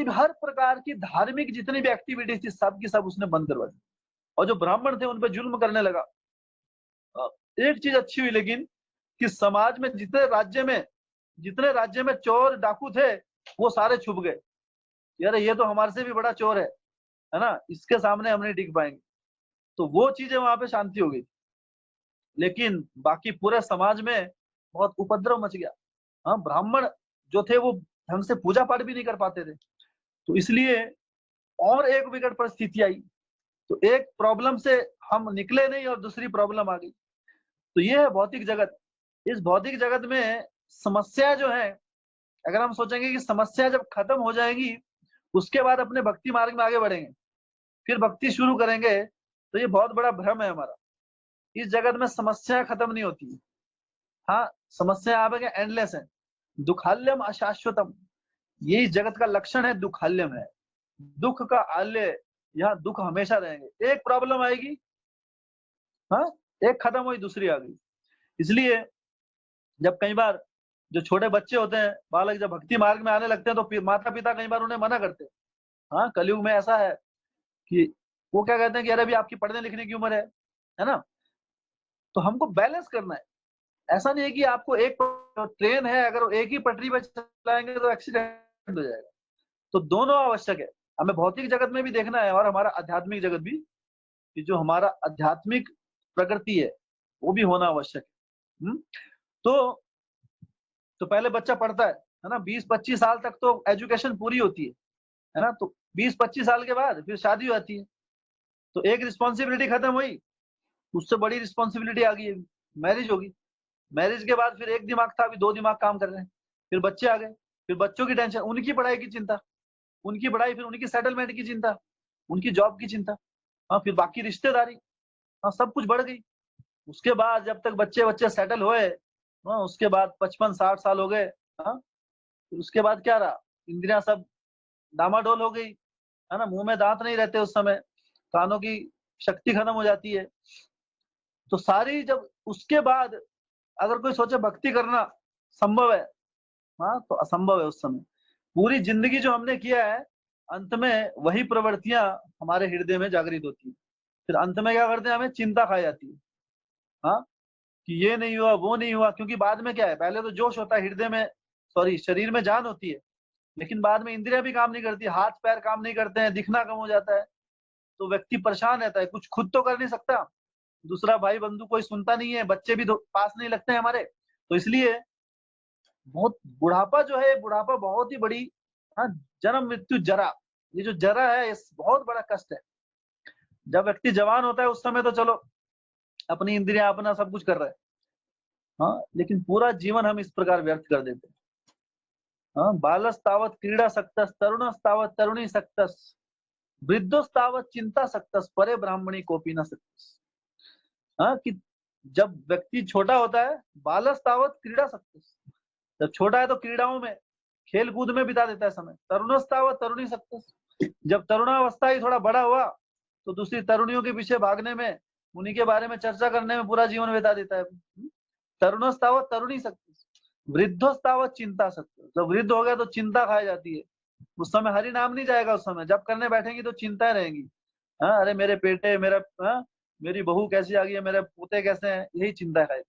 हर प्रकार की धार्मिक जितनी भी एक्टिविटी थी सब की सब उसने बंद करवा दी, और जो ब्राह्मण थे उन पर जुल्म करने लगा। एक चीज अच्छी हुई, लेकिन कि समाज में जितने राज्य में चोर डाकू थे वो सारे छुप गए। यार ये तो हमारे से भी बड़ा चोर है ना, इसके सामने हम नहीं टिक पाएंगे। तो वो चीजें वहां पे शांति हो गई। लेकिन बाकी पूरे समाज में बहुत उपद्रव मच गया। हाँ, ब्राह्मण जो थे वो ढंग से पूजा पाठ भी नहीं कर पाते थे। तो इसलिए और एक विकट परिस्थिति आई। तो एक प्रॉब्लम से हम निकले नहीं और दूसरी प्रॉब्लम आ गई। तो ये है भौतिक जगत। इस भौतिक जगत में समस्या जो है, अगर हम सोचेंगे कि समस्या जब खत्म हो जाएगी उसके बाद अपने भक्ति मार्ग में आगे बढ़ेंगे, फिर भक्ति शुरू करेंगे, तो ये बहुत बड़ा भ्रम है हमारा। इस जगत में समस्या खत्म नहीं होती। हाँ, समस्या आपके एंडलेस है। दुखाल्यम अशाश्वतम, यही जगत का लक्षण है, दुखाल्यम है। दुख का आल्य, यहाँ दुख हमेशा रहेंगे। एक प्रॉब्लम आएगी, हाँ, एक खत्म हुई दूसरी आ गई। इसलिए जब कई बार जो छोटे बच्चे होते हैं, बालक जब भक्ति मार्ग में आने लगते हैं तो माता पिता कई बार उन्हें मना करते हैं। हाँ, कलयुग में ऐसा है कि वो क्या कहते हैं कि अरे अभी आपकी पढ़ने लिखने की उम्र है ना। तो हमको बैलेंस करना है। ऐसा नहीं है कि आपको एक ट्रेन है, अगर एक ही पटरी पर चलाएंगे तो एक्सीडेंट हो जाएगा। तो दोनों आवश्यक है। हमें भौतिक जगत में भी देखना है और हमारा आध्यात्मिक जगत भी, कि जो हमारा आध्यात्मिक प्रकृति है वो भी होना आवश्यक है। तो पहले बच्चा पढ़ता है ना, 20-25 साल तक तो एजुकेशन पूरी होती है ना। तो 20-25 साल के बाद फिर शादी हो जाती है। तो एक रिस्पॉन्सिबिलिटी खत्म हुई, उससे बड़ी रिस्पॉन्सिबिलिटी आ गई, मैरिज होगी। मैरिज के बाद फिर एक दिमाग था, अभी दो दिमाग काम कर रहे हैं। फिर बच्चे आ गए, फिर बच्चों की टेंशन, उनकी पढ़ाई की चिंता, उनकी पढ़ाई, फिर उनकी सेटलमेंट की चिंता, उनकी जॉब की चिंता। हाँ, फिर बाकी रिश्तेदारी, हाँ, सब कुछ बढ़ गई। उसके बाद जब तक बच्चे बच्चे सेटल हुए, हाँ, उसके बाद 55-60 साल हो गए। हाँ, फिर उसके बाद क्या रहा, इंद्रियां सब डामाडोल हो गई, है ना। मुंह में दांत नहीं रहते उस समय, कानों की शक्ति खत्म हो जाती है। तो सारी, जब उसके बाद अगर कोई सोचे भक्ति करना संभव है, हाँ, तो असंभव है उस समय। पूरी जिंदगी जो हमने किया है, अंत में वही प्रवृत्तियां हमारे हृदय में जागृत होती है। फिर अंत में क्या करते हैं, हमें चिंता खाई जाती है। हाँ, कि ये नहीं हुआ, वो नहीं हुआ, क्योंकि बाद में क्या है, पहले तो जोश होता है हृदय में, सॉरी, शरीर में जान होती है, लेकिन बाद में इंद्रियां भी काम नहीं करती, हाथ पैर काम नहीं करते हैं, दिखना कम हो जाता है। तो व्यक्ति परेशान रहता है, कुछ खुद तो कर नहीं सकता, दूसरा भाई बंधु कोई सुनता नहीं है, बच्चे भी पास नहीं लगते हैं हमारे। तो इसलिए बहुत बुढ़ापा जो है, बुढ़ापा बहुत ही बड़ी, हाँ, जन्म मृत्यु जरा, ये जो जरा है, ये बहुत बड़ा कष्ट है। जब व्यक्ति जवान होता है उस समय तो चलो अपनी इंद्रियां अपना सब कुछ कर रहा है, हाँ, लेकिन पूरा जीवन हम इस प्रकार व्यर्थ कर देते हैं। हाँ, बालस्तावत क्रीड़ा सक्तस, तरुणस्तावत तरुणी सक्तस, वृद्धोस्तावत चिंता सक्तस, परे ब्राह्मणी कोपी न सक्तस। हाँ, कि जब व्यक्ति छोटा होता है, बालस्तावत क्रीड़ा सक्तस, जब छोटा है तो क्रीड़ाओं में, खेल कूद में बिता देता है समय। तरुणस्तावत तरुणी सक्तस, जब तरुणावस्था ही थोड़ा बड़ा हुआ तो दूसरी तरुणियों के पीछे भागने में, उन्हीं के बारे में चर्चा करने में पूरा जीवन बिता देता है। तरुणस्तावत तरुणी सक्तस, वृद्धोस्तावत चिंता सक्तस, जब वृद्ध हो गया तो चिंता खाई जाती है। उस समय हरि नाम नहीं जाएगा, उस समय जब करने बैठेंगी तो चिंताएं रहेंगी। हाँ, अरे मेरे बेटे, मेरा, हाँ, मेरी बहू कैसी आ गई है, मेरे पोते कैसे हैं, यही चिंता है।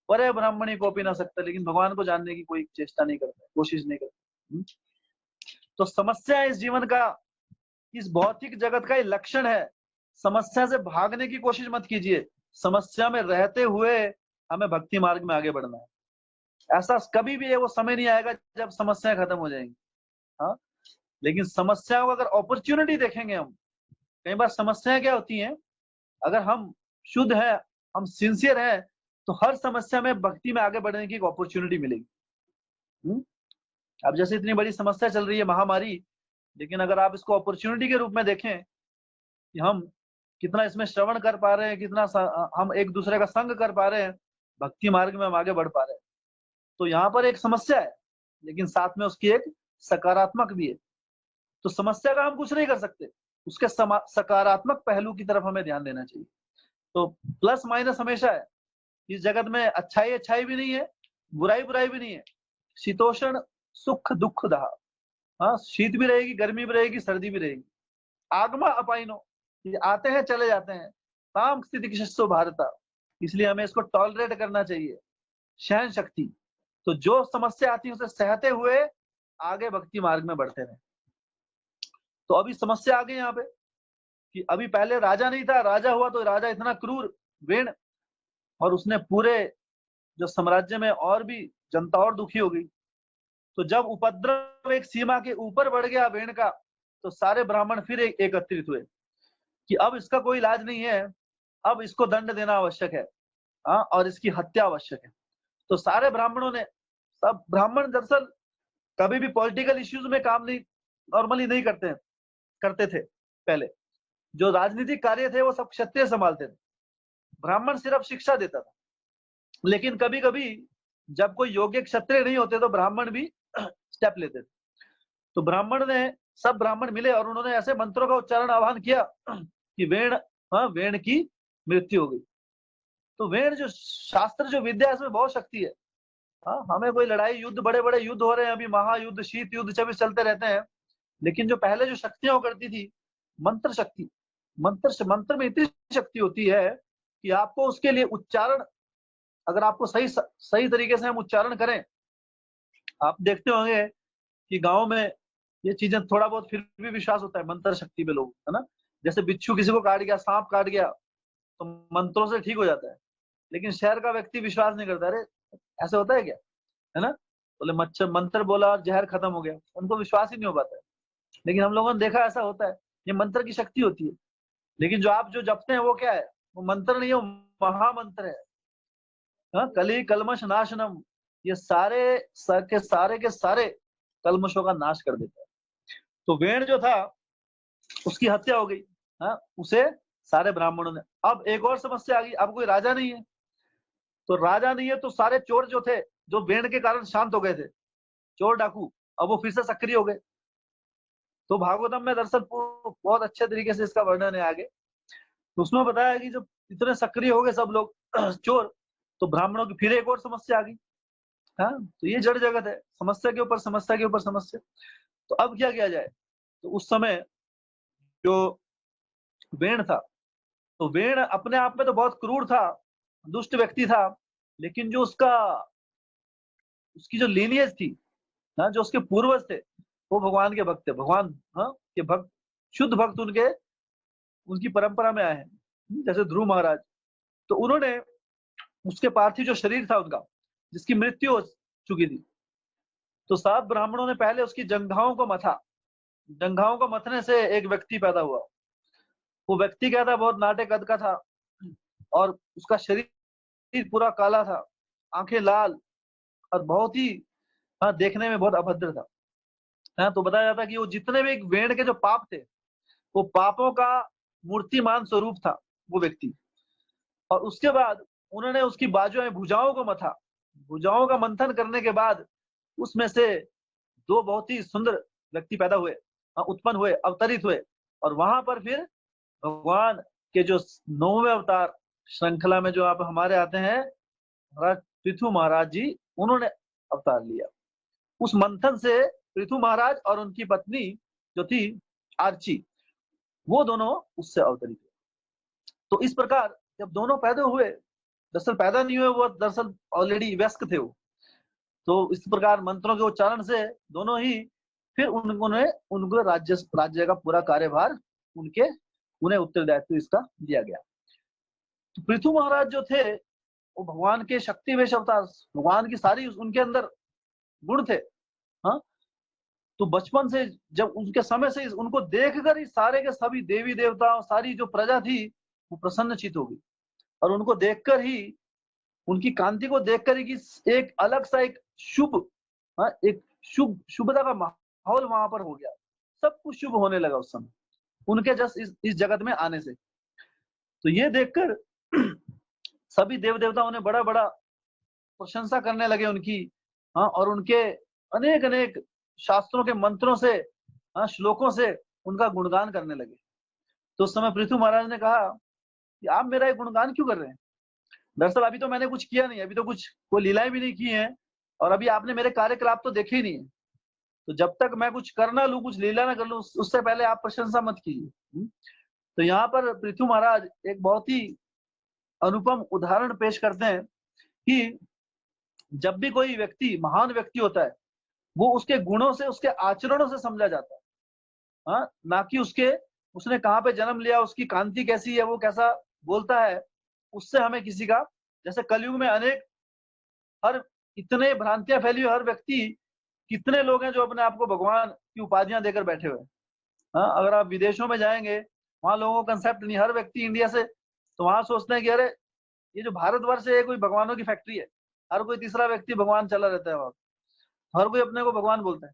पर ब्राह्मणी को भी ना सकता, लेकिन भगवान को जानने की कोई चेष्टा नहीं करता, कोशिश नहीं करता। तो समस्या इस जीवन का, इस भौतिक जगत का ही लक्षण है। समस्या से भागने की कोशिश मत कीजिए, समस्या में रहते हुए हमें भक्ति मार्ग में आगे बढ़ना है। ऐसा कभी भी है वो समय नहीं आएगा जब समस्याएं खत्म हो जाएंगी। हाँ, लेकिन समस्याओं को अगर अपॉर्चुनिटी देखेंगे हम, कई बार समस्याएं क्या होती हैं, अगर हम शुद्ध है, हम सिंसियर है, तो हर समस्या में भक्ति में आगे बढ़ने की एक अपॉर्चुनिटी मिलेगी। अब जैसे इतनी बड़ी समस्या चल रही है, महामारी, लेकिन अगर आप इसको अपॉर्चुनिटी के रूप में देखें कि हम कितना इसमें श्रवण कर पा रहे हैं, कितना हम एक दूसरे का संग कर पा रहे हैं, भक्ति मार्ग में हम आगे बढ़ पा रहे हैं। तो यहाँ पर एक समस्या है, लेकिन साथ में उसकी एक सकारात्मक भी है। तो समस्या का हम कुछ नहीं कर सकते, उसके सकारात्मक पहलू की तरफ हमें ध्यान देना चाहिए। तो प्लस माइनस हमेशा है इस जगत में, अच्छाई अच्छाई भी नहीं है, बुराई बुराई भी नहीं है। शीतोषण सुख दुख दहा, हाँ, शीत भी रहेगी, गर्मी भी रहेगी, सर्दी भी रहेगी। आगमा अपाइनो, ये आते हैं चले जाते हैं। ताम स्थिति किशस्सो भारता, इसलिए हमें इसको टॉलरेट करना चाहिए। सहन शक्ति। तो जो समस्या आती है उसे सहते हुए आगे भक्ति मार्ग में बढ़ते रहे। तो अभी समस्या आ गई यहाँ पे कि अभी पहले राजा नहीं था, राजा हुआ तो राजा इतना क्रूर वेण, और उसने पूरे जो साम्राज्य में और भी जनता और दुखी हो गई। तो जब उपद्रव एक सीमा के ऊपर बढ़ गया वेण का, तो सारे ब्राह्मण फिर एकत्रित हुए कि अब इसका कोई इलाज नहीं है, अब इसको दंड देना आवश्यक है, हाँ, और इसकी हत्या आवश्यक है। तो सारे ब्राह्मणों ने, सब ब्राह्मण दरअसल कभी भी पॉलिटिकल इश्यूज में काम नहीं नॉर्मली नहीं करते थे। पहले जो राजनीतिक कार्य थे वो सब क्षत्रिय संभालते थे, ब्राह्मण सिर्फ शिक्षा देता था। लेकिन कभी कभी जब कोई योग्य क्षत्रिय नहीं होते तो ब्राह्मण भी स्टेप लेते थे। तो सब ब्राह्मण मिले और उन्होंने ऐसे मंत्रों का उच्चारण आह्वान किया कि वेण की मृत्यु हो गई। तो वेण जो शास्त्र, जो विद्या है, इसमें बहुत शक्ति है। हाँ, हमें कोई लड़ाई युद्ध, बड़े बड़े युद्ध हो रहे हैं, अभी महायुद्ध, शीत युद्ध 24 चलते रहते हैं, लेकिन जो पहले जो शक्तियां हो करती थी, मंत्र शक्ति, मंत्र में इतनी शक्ति होती है कि आपको उसके लिए उच्चारण, अगर आपको सही तरीके से हम उच्चारण करें, आप देखते होंगे कि गांव में ये चीजें थोड़ा बहुत फिर भी विश्वास होता है मंत्र शक्ति पे लोग, है ना। जैसे बिच्छू किसी को काट गया, सांप काट गया, तो मंत्रों से ठीक हो जाता है। लेकिन शहर का व्यक्ति विश्वास नहीं करता, अरे ऐसे होता है क्या, है ना। बोले मच्छर, मंत्र बोला और जहर खत्म हो गया, उनको विश्वास ही नहीं हो पाता है। लेकिन हम लोगों ने देखा ऐसा होता है, ये मंत्र की शक्ति होती है। लेकिन जो आप जो जपते हैं वो क्या है, वो मंत्र नहीं है, वो महामंत्र है। हाँ, कली कलमश नाशनम, ये सारे के सारे कलमशों का नाश कर देता है। तो वेण जो था उसकी हत्या हो गई, हाँ, उसे सारे ब्राह्मणों ने। अब एक और समस्या आ गई, अब कोई राजा नहीं है। तो राजा नहीं है तो सारे चोर जो थे, जो वेण के कारण शांत हो गए थे, चोर डाकू, अब वो फिर से सक्रिय हो गए। तो भागवतम में दरअसल बहुत अच्छे तरीके से इसका वर्णन है आगे। तो उसमें बताया कि जब इतने सक्रिय हो गए सब लोग चोर, तो ब्राह्मणों की फिर एक और समस्या आ गई। हाँ, तो ये जड़ जगत है, समस्या के ऊपर समस्या के ऊपर समस्या। तो अब क्या किया जाए। तो उस समय जो वेण था, तो वेण अपने आप में तो बहुत क्रूर था, दुष्ट व्यक्ति था, लेकिन जो उसकी जो लीनियज थी, हाँ, जो उसके पूर्वज थे, वो भगवान के भक्त थे, भगवान, हाँ, के भक्त, शुद्ध भक्त उनकी परंपरा में आए हैं, जैसे ध्रुव महाराज। तो उन्होंने उसके पार्थिव जो शरीर था उनका, जिसकी मृत्यु हो चुकी थी, तो सब ब्राह्मणों ने पहले उसकी जंघाओं को मथा। जंघाओं को मथने से एक व्यक्ति पैदा हुआ। वो व्यक्ति क्या था, बहुत नाटे कद का था, और उसका शरीर पूरा काला था, आंखें लाल, और बहुत ही, हाँ, देखने में बहुत अभद्र था। हाँ, तो बताया जाता कि वो जितने भी वेण के जो पाप थे, वो पापों का मूर्तिमान स्वरूप था वो व्यक्ति। और उसके बाद उन्होंने उसकी बाजुओं में भुजाओं को मथा। भुजाओं का मंथन करने के बाद उसमें से दो बहुत ही सुंदर व्यक्ति पैदा हुए, उत्पन्न हुए, अवतरित हुए। और वहां पर फिर भगवान के जो 9वें अवतार श्रृंखला में जो आप हमारे आते हैं, महाराज पृथु महाराज जी, उन्होंने अवतार लिया। उस मंथन से पृथु महाराज और उनकी पत्नी जो थी आर्ची, वो दोनों उससे अवतरित हुए। तो इस प्रकार जब दोनों पैदा हुए, दरअसल पैदा नहीं हुए, वो दरअसल ऑलरेडी वयस्क थे वो। तो इस प्रकार मंत्रों के उच्चारण से दोनों ही फिर उनको राज्य का पूरा कार्यभार उन्हें उत्तरदायित्व इसका दिया गया। तो पृथु महाराज जो थे, वो भगवान के शक्ति वेश अवतार, भगवान की सारी उनके अंदर गुण थे। हाँ, तो बचपन से, जब उनके समय से उनको देखकर ही सारे के सभी देवी देवता, सारी जो प्रजा थी, वो प्रसन्नचित हो गई। और उनको देखकर ही, उनकी कांति को देखकर ही कि एक अलग सा एक शुभ, हाँ, एक शुभता का माहौल वहां पर हो गया। सब कुछ शुभ होने लगा उस समय उनके जस्ट इस जगत में आने से। तो ये देखकर सभी देव देवताओं ने बड़ा बड़ा प्रशंसा करने लगे उनकी, हाँ, और उनके अनेक अनेक शास्त्रों के मंत्रों से, हाँ, श्लोकों से उनका गुणगान करने लगे। तो उस समय पृथु महाराज ने कहा कि आप मेरा ये गुणगान क्यों कर रहे हैं। दरअसल अभी तो मैंने कुछ किया नहीं, अभी तो कुछ कोई लीलाएं भी नहीं की हैं, और अभी आपने मेरे कार्यकलाप तो देखे ही नहीं है। तो जब तक मैं कुछ कर ना लूं, कुछ लीला ना कर लूं, उससे पहले आप प्रशंसा मत कीजिए। तो यहाँ पर पृथु महाराज एक बहुत ही अनुपम उदाहरण पेश करते हैं कि जब भी कोई व्यक्ति महान व्यक्ति होता है, वो उसके गुणों से, उसके आचरणों से समझा जाता है, हाँ, ना कि उसने कहाँ पे जन्म लिया, उसकी कांति कैसी है, वो कैसा बोलता है, उससे हमें किसी का, जैसे कलयुग में अनेक, हर इतने भ्रांतियां फैली हुई, हर व्यक्ति, कितने लोग हैं जो अपने आप को भगवान की उपाधियां देकर बैठे हुए हैं। हाँ, अगर आप विदेशों में जाएंगे, वहां लोगों को कंसेप्ट नहीं, हर व्यक्ति इंडिया से, तो वहां सोचते हैं कि अरे ये जो भारतवर्ष है ये कोई भगवानों की फैक्ट्री है, हर कोई तीसरा व्यक्ति भगवान चला रहता है वहां, हर कोई अपने को भगवान बोलता है।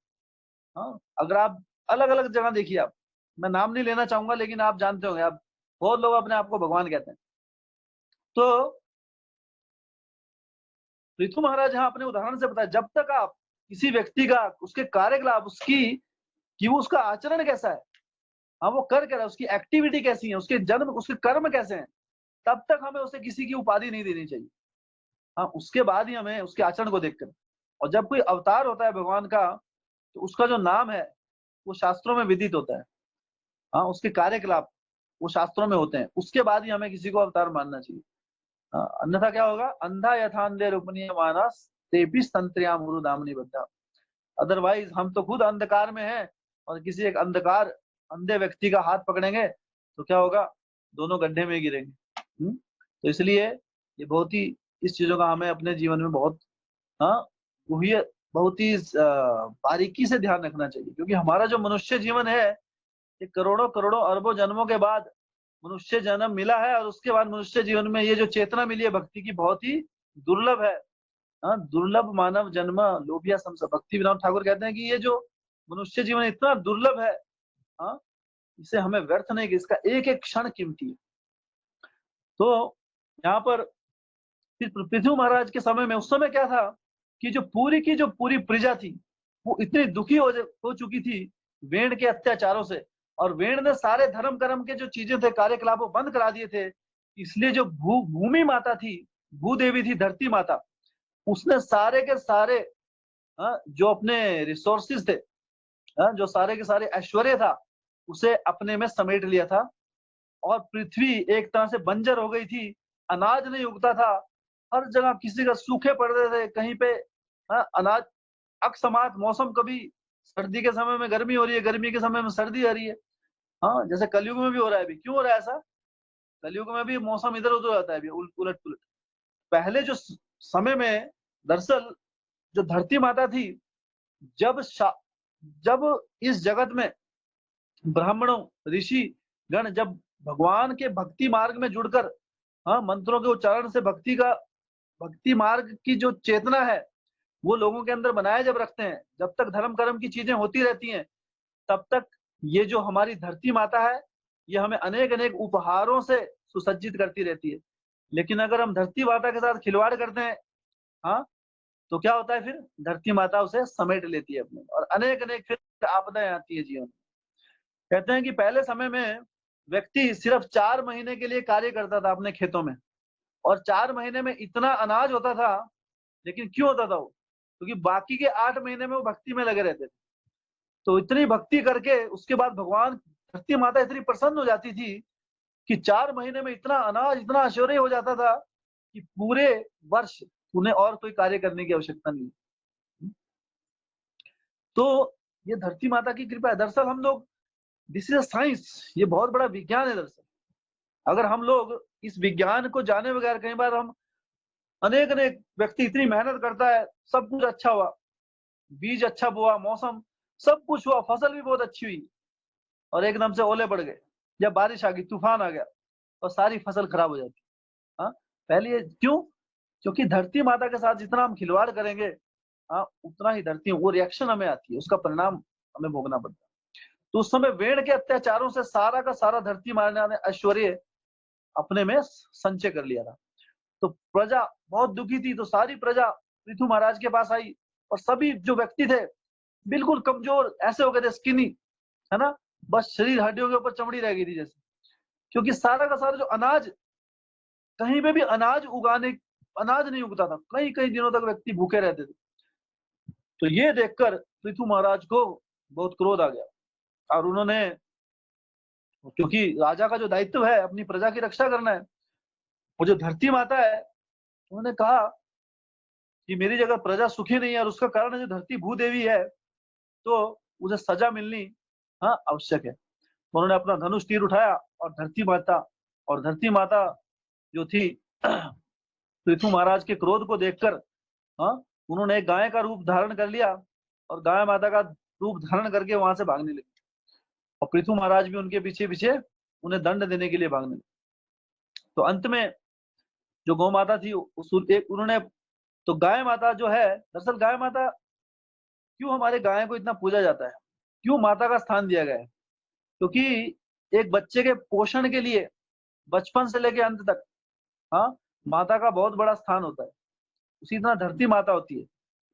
हाँ, अगर आप अलग अलग जगह देखिए, आप, मैं नाम नहीं लेना चाहूंगा लेकिन आप जानते होंगे, आप, बहुत लोग अपने आप को भगवान कहते हैं। तो पृथु महाराज यहाँ अपने उदाहरण से बताया, जब तक आप किसी व्यक्ति का, उसके कार्यकलाप, उसकी, कि वो उसका आचरण कैसा है, हाँ वो कर क्या रहा है, उसकी एक्टिविटी कैसी है, उसके जन्म, उसके कर्म कैसे हैं, तब तक हमें उसे किसी की उपाधि नहीं देनी चाहिए। हाँ, उसके बाद ही हमें उसके आचरण को देखकर, और जब कोई अवतार होता है भगवान का, तो उसका जो नाम है वो शास्त्रों में विदित होता है। हाँ, उसके कार्यकलाप वो शास्त्रों में होते हैं, उसके बाद ही हमें किसी को अवतार मानना चाहिए। हाँ, अन्यथा क्या होगा, अंधा यथांधे रूपनीय मानस तेपी संत्रिया मुरु दामनी बद्धा। अदरवाइज हम तो खुद अंधकार में हैं, और किसी एक अंधकार अंधे व्यक्ति का हाथ पकड़ेंगे तो क्या होगा, दोनों गड्ढे में गिरेंगे। तो इसलिए ये बहुत ही, इस चीजों का हमें अपने जीवन में बहुत, हाँ, गुह्य, बहुत ही बारीकी से ध्यान रखना चाहिए, क्योंकि हमारा जो मनुष्य जीवन है, ये करोड़ों करोड़ों अरबों जन्मों के बाद मनुष्य जन्म मिला है, और उसके बाद मनुष्य जीवन में ये जो चेतना मिली है भक्ति की, बहुत ही दुर्लभ है। हाँ, दुर्लभ मानव जन्म लोभिया संस, भक्ति विनोद ठाकुर कहते हैं कि ये जो मनुष्य जीवन इतना दुर्लभ है, हाँ, इसे हमें व्यर्थ नहीं, कि इसका एक एक क्षण कीमती है। तो यहाँ पर फिर पृथ्वी महाराज के समय में, उस समय क्या था कि जो पूरी की जो पूरी प्रजा थी, वो इतनी दुखी हो चुकी थी वेण के अत्याचारों से, और वेण ने सारे धर्म कर्म के जो चीजें थे, कार्यकलाप वो बंद करा दिए थे। इसलिए जो भूमि माता थी, भूदेवी थी, धरती माता, उसने सारे के सारे, हाँ, जो अपने रिसोर्सिस थे, हाँ, जो सारे के सारे ऐश्वर्य था, उसे अपने में समेट लिया था, और पृथ्वी एक तरह से बंजर हो गई थी, अनाज नहीं उगता था, हर जगह किसी का सूखे पड़ रहे थे, कहीं पे, हाँ, अनाज, अकस्मात मौसम, कभी सर्दी के समय में गर्मी हो रही है, गर्मी के समय में सर्दी आ रही है। हाँ, जैसे कलयुग में भी हो रहा है, अभी क्यों हो रहा है ऐसा, कलयुग में भी मौसम इधर उधर होता है, अभी उलट पुलट। पहले जो समय में, दरअसल जो धरती माता थी, जब जब इस जगत में ब्राह्मणों, ऋषि गण जब भगवान के भक्ति मार्ग में जुड़कर, हाँ, मंत्रों के उच्चारण से भक्ति मार्ग की जो चेतना है वो लोगों के अंदर बनाए जब रखते हैं, जब तक धर्म कर्म की चीजें होती रहती हैं, तब तक ये जो हमारी धरती माता है, ये हमें अनेक अनेक उपहारों से सुसज्जित करती रहती है। लेकिन अगर हम धरती माता के साथ खिलवाड़ करते हैं, हाँ, तो क्या होता है, फिर धरती माता उसे समेट लेती है अपने, और अनेक अनेक फिर आपदाएं आती है जीवन में। कहते हैं कि पहले समय में व्यक्ति सिर्फ 4 महीने के लिए कार्य करता था अपने खेतों में, और 4 महीने में इतना अनाज होता था। लेकिन क्यों होता था वो, क्योंकि बाकी के 8 महीने में वो भक्ति में लगे रहते थे। तो इतनी भक्ति करके उसके बाद भगवान, धरती माता इतनी प्रसन्न हो जाती थी कि 4 महीने में इतना अनाज, इतना ऐश्वर्य हो जाता था कि पूरे वर्ष उन्हें और कोई कार्य करने की आवश्यकता नहीं। तो ये धरती माता की कृपा है। दरअसल हम लोग, दिस इज अ साइंस, ये बहुत बड़ा विज्ञान है दरअसल। अगर हम लोग इस विज्ञान को जाने बगैर, कई बार हम, अनेक अनेक व्यक्ति इतनी मेहनत करता है, सब कुछ अच्छा हुआ, बीज अच्छा बोआ, मौसम सब कुछ हुआ, फसल भी बहुत अच्छी हुई, और एकदम से ओले पड़ गए, या बारिश आ गई, तूफान आ गया, और सारी फसल खराब हो जाती। हाँ, पहले ये क्यों, क्योंकि धरती माता के साथ जितना हम खिलवाड़ करेंगे, हाँ, उतना ही धरती, वो रिएक्शन हमें आती है, उसका परिणाम हमें भोगना पड़ता है। तो उस समय वेण के अत्याचारों से सारा का सारा धरती माता ने ऐश्वर्य अपने में संचय कर लिया था। तो प्रजा बहुत दुखी थी, तो सारी प्रजा पृथु महाराज के पास आई, और सभी जो व्यक्ति थे बिल्कुल कमजोर ऐसे हो गए थे, स्किनी, है ना, बस शरीर हड्डियों के ऊपर चमड़ी रह गई थी जैसे, क्योंकि सारा का सारा जो अनाज, कहीं पे भी अनाज नहीं उगता था, कई कई दिनों तक व्यक्ति भूखे रहते थे। तो ये देखकर पृथु महाराज को बहुत क्रोध आ गया, और उन्होंने, क्योंकि राजा का जो दायित्व है अपनी प्रजा की रक्षा करना है, वो जो धरती माता है, उन्होंने कहा कि मेरी जगह प्रजा सुखी नहीं है और उसका कारण जो धरती भूदेवी है, तो उसे सजा मिलनी आवश्यक है। तो उन्होंने अपना धनुष तीर उठाया और धरती माता जो थी पृथु महाराज के क्रोध को देखकर उन्होंने एक गाय का रूप धारण कर लिया और गाय माता का रूप धारण करके वहां से भागने लगे। और पृथु महाराज भी उनके पीछे पीछे उन्हें दंड देने के लिए भागने लगे। तो अंत में जो गौ माता थी उन्होंने, तो गाय माता जो है, दरअसल गाय माता, क्यों हमारे गाय को इतना पूजा जाता है, क्यों माता का स्थान दिया गया है? क्योंकि एक बच्चे के पोषण के लिए बचपन से लेकर अंत तक माता का बहुत बड़ा स्थान होता है। उसी तरह धरती माता होती है,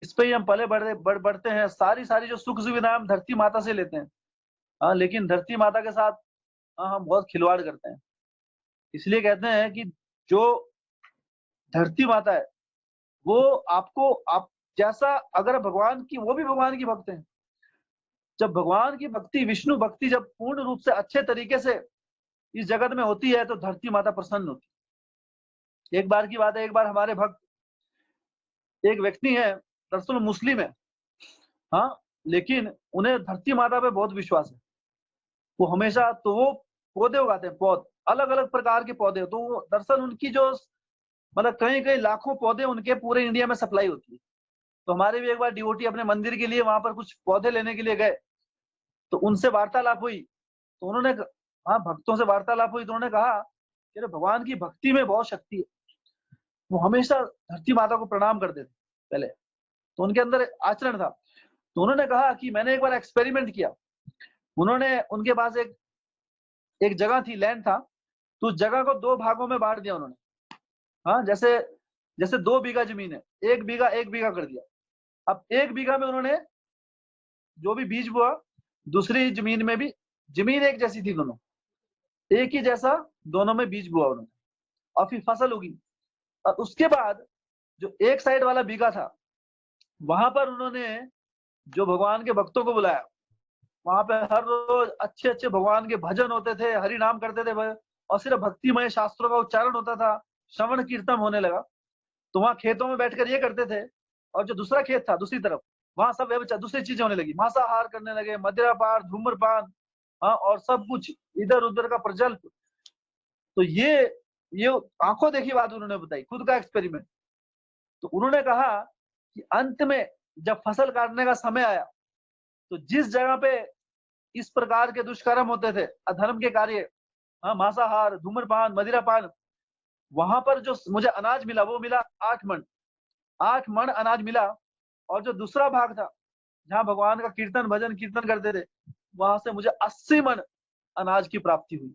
इस पे ही हम पले बढ़ते हैं। सारी जो सुख सुविधाएं हम धरती माता से लेते हैं। लेकिन धरती माता के साथ हम बहुत खिलवाड़ करते हैं। इसलिए कहते हैं कि जो धरती माता है वो आप जैसा, अगर भगवान की, वो भी भगवान की भक्त हैं। जब भगवान की भक्ति, विष्णु भक्ति जब पूर्ण रूप से अच्छे तरीके से इस जगत में होती है तो धरती माता प्रसन्न होती है। एक बार की बात है, एक बार हमारे भक्त, एक व्यक्ति है, दरअसल मुस्लिम है, लेकिन उन्हें धरती माता पे बहुत विश्वास है। वो हमेशा, तो वो पौधे उगाते हैं, अलग अलग प्रकार के पौधे। तो वो दरअसल उनकी जो, मतलब कई कई लाखों पौधे उनके पूरे इंडिया में सप्लाई होती है। तो हमारे भी एक बार डिवोटी अपने मंदिर के लिए वहां पर कुछ पौधे लेने के लिए गए, तो उनसे वार्तालाप हुई। तो उन्होंने, भक्तों से वार्तालाप हुई, तो उन्होंने कहा कि भगवान की भक्ति में बहुत शक्ति है। वो हमेशा धरती माता को प्रणाम करते थे पहले, तो उनके अंदर आचरण था। तो उन्होंने कहा कि मैंने एक बार एक्सपेरिमेंट किया। उन्होंने, उनके पास एक जगह थी, लैंड था, तो उस जगह को 2 भागों में बांट दिया उन्होंने। जैसे 2 बीघा जमीन है, 1 बीघा कर दिया। अब 1 बीघा में उन्होंने जो भी बीज बोआ, दूसरी जमीन में भी, जमीन एक जैसी थी, दोनों एक ही जैसा, दोनों में बीज बोआ उन्होंने, और फिर फसल उगी। और उसके बाद जो एक साइड वाला बीघा था, वहां पर उन्होंने जो भगवान के भक्तों को बुलाया। वहां पे हर रोज अच्छे अच्छे भगवान के भजन होते थे, हरि नाम करते थे, और सिर्फ भक्तिमय शास्त्रों का उच्चारण होता था, श्रवण कीर्तन होने लगा। तो वहां खेतों में बैठकर ये करते थे, और जो दूसरा खेत था दूसरी तरफ, वहां सब दूसरी चीजें होने लगी, मांसाहार करने लगे, मदिरापान, धूम्रपान, और सब कुछ इधर उधर का प्रजल्प। तो ये आंखों देखी बात उन्होंने बताई, खुद का एक्सपेरिमेंट। तो उन्होंने कहा कि अंत में जब फसल काटने का समय आया, तो जिस जगह पे इस प्रकार के दुष्कर्म होते थे, अधर्म के कार्य, मांसाहार, धूम्रपान, मदिरापान, वहां पर जो मुझे अनाज मिला, वो मिला 8 मन अनाज मिला। और जो दूसरा भाग था, जहां भगवान का कीर्तन भजन कीर्तन करते थे, वहां से मुझे 80 मन अनाज की प्राप्ति हुई।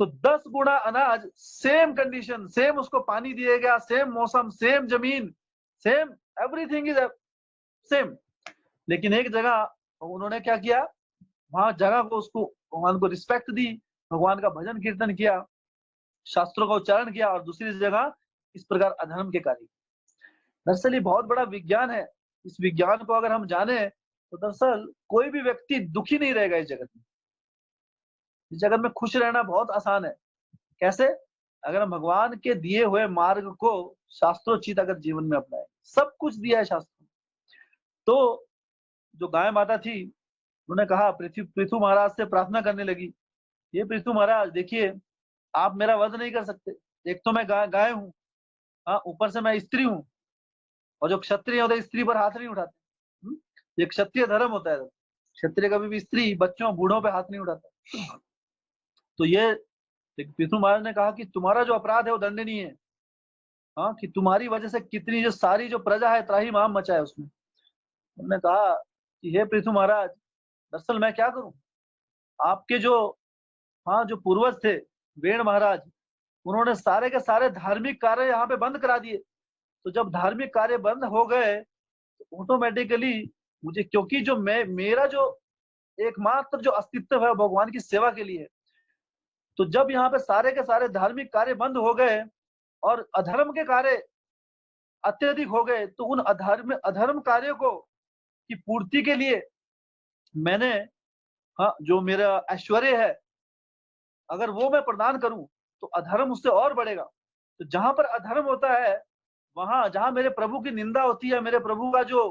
तो 10 गुना अनाज, सेम कंडीशन, सेम उसको पानी दिया गया, सेम मौसम, सेम जमीन, सेम एवरीथिंग इज सेम। लेकिन एक जगह उन्होंने क्या किया, वहां जगह को, उसको भगवान को रिस्पेक्ट दी, भगवान का भजन कीर्तन किया, शास्त्रों का उच्चारण किया, और दूसरी जगह इस प्रकार अधर्म के कार्य। दरअसल ये बहुत बड़ा विज्ञान है। इस विज्ञान को अगर हम जाने तो दरअसल कोई भी व्यक्ति दुखी नहीं रहेगा इस जगत में। इस जगत में खुश रहना बहुत आसान है। कैसे? अगर हम भगवान के दिए हुए मार्ग को शास्त्रोचित अगर जीवन में अपनाए, सब कुछ दिया है शास्त्र। तो जो गाय माता थी, उन्होंने कहा, पृथु महाराज से प्रार्थना करने लगी, ये पृथु महाराज देखिए, आप मेरा वध नहीं कर सकते। एक तो मैं गाय हूँ, ऊपर से मैं स्त्री हूँ, और जो क्षत्रिय होते हैं स्त्री पर हाथ नहीं उठाते। ये क्षत्रिय धर्म होता है, क्षत्रिय कभी भी स्त्री, बच्चों, बूढ़ों पे हाथ नहीं उठाता। तो ये पृथु महाराज ने कहा कि तुम्हारा जो अपराध है वो दंडनीय है, कि तुम्हारी वजह से कितनी जो सारी जो प्रजा है त्राही माम मचा है उसमें। उन्होंने कहा कि हे पृथु महाराज, दरअसल मैं क्या करूं, आपके जो पूर्वज थे वेण महाराज, उन्होंने सारे के सारे धार्मिक कार्य यहाँ पे बंद करा दिए। तो जब धार्मिक कार्य बंद हो गए तो ऑटोमेटिकली मुझे, क्योंकि जो मेरा जो एकमात्र जो अस्तित्व है भगवान की सेवा के लिए है, तो जब यहाँ पे सारे के सारे धार्मिक कार्य बंद हो गए और अधर्म के कार्य अत्यधिक हो गए, तो उन अधर्म कार्यों को की पूर्ति के लिए मैंने, जो मेरा ऐश्वर्य है, अगर वो मैं प्रदान करूं तो अधर्म उससे और बढ़ेगा। तो जहां पर अधर्म होता है वहां जहां मेरे प्रभु की निंदा होती है, मेरे प्रभु का जो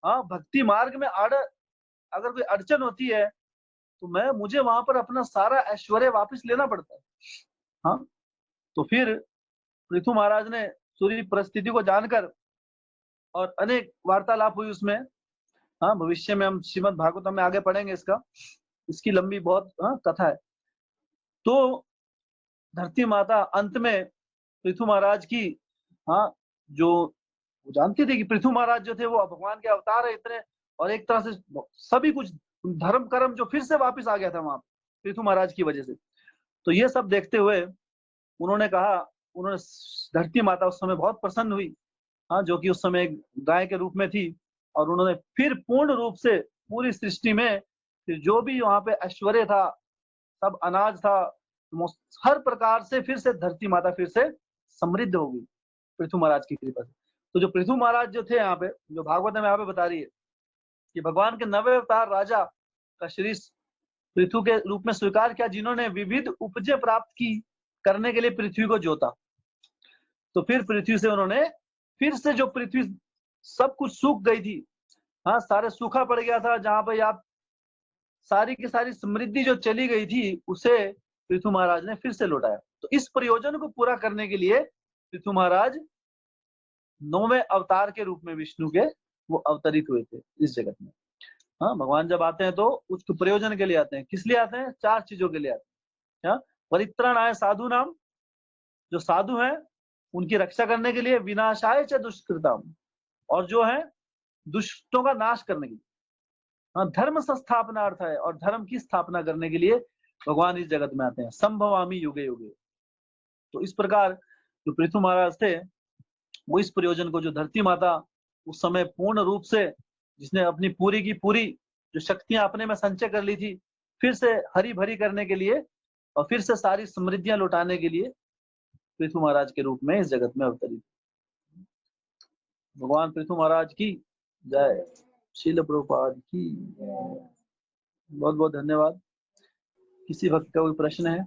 भक्ति मार्ग में अगर कोई अड़चन होती है, तो मुझे वहां पर अपना सारा ऐश्वर्य वापस लेना पड़ता है। हाँ, तो फिर पृथु महाराज ने सूर्य परिस्थिति को जानकर, और अनेक वार्तालाप हुई उसमें। हाँ, भविष्य में हम श्रीमद् भागवतम में आगे पढ़ेंगे इसकी लंबी बहुत कथा है। तो धरती माता अंत में पृथु महाराज की, हाँ, जो वो जानती थी कि पृथु महाराज जो थे वो भगवान के अवतार है इतने, और एक तरह से सभी कुछ धर्म कर्म जो फिर से वापस आ गया था वहां पृथु महाराज की वजह से। तो ये सब देखते हुए उन्होंने धरती माता उस समय बहुत प्रसन्न हुई, हाँ, जो कि उस समय एक गाय के रूप में थी। और उन्होंने फिर पूर्ण रूप से पूरी सृष्टि में फिर जो भी वहां पे ऐश्वर्य था, सब अनाज था, हर प्रकार से फिर से धरती माता फिर से समृद्ध हो गई पृथु महाराज की कृपा से। तो जो पृथु महाराज जो थे यहाँ पे, जो भागवत में यहाँ पे बता रही है कि भगवान के नवे अवतार राजा का शीर्ष पृथु के रूप में स्वीकार किया, जिन्होंने विविध उपजे प्राप्त की करने के लिए पृथ्वी को जोता। तो फिर पृथ्वी से उन्होंने फिर से जो पृथ्वी सब कुछ सूख गई थी, हाँ, सारे सूखा पड़ गया था, जहां पर आप सारी की सारी समृद्धि जो चली गई थी उसे पृथु महाराज ने फिर से लौटाया। तो इस प्रयोजन को पूरा करने के लिए पृथु महाराज 9वें अवतार के रूप में विष्णु के वो अवतरित हुए थे इस जगत में। हाँ, भगवान जब आते हैं तो उसके प्रयोजन के लिए आते हैं। किस लिए आते हैं? 4 चीजों के लिए आते हैं। परित्राणाय साधु नाम, जो साधु हैं उनकी रक्षा करने के लिए, विनाशाय च दुष्कृताम, और जो है दुष्टों का नाश करने के लिए, हाँ, धर्म संस्थापना अर्थ है, और धर्म की स्थापना करने के लिए भगवान इस जगत में आते हैं। संभवामी युगे युगे। तो इस प्रकार जो पृथु महाराज थे वो इस प्रयोजन को, जो धरती माता उस समय पूर्ण रूप से, जिसने अपनी पूरी की पूरी जो शक्तियां अपने में संचय कर ली थी, फिर से हरी भरी करने के लिए और फिर से सारी समृद्धियां लौटाने के लिए पृथु महाराज के रूप में इस जगत में अवतरित। भगवान पृथु महाराज की जय। शील प्रभुपाद की बहुत बहुत धन्यवाद। किसी भक्त का कोई प्रश्न है?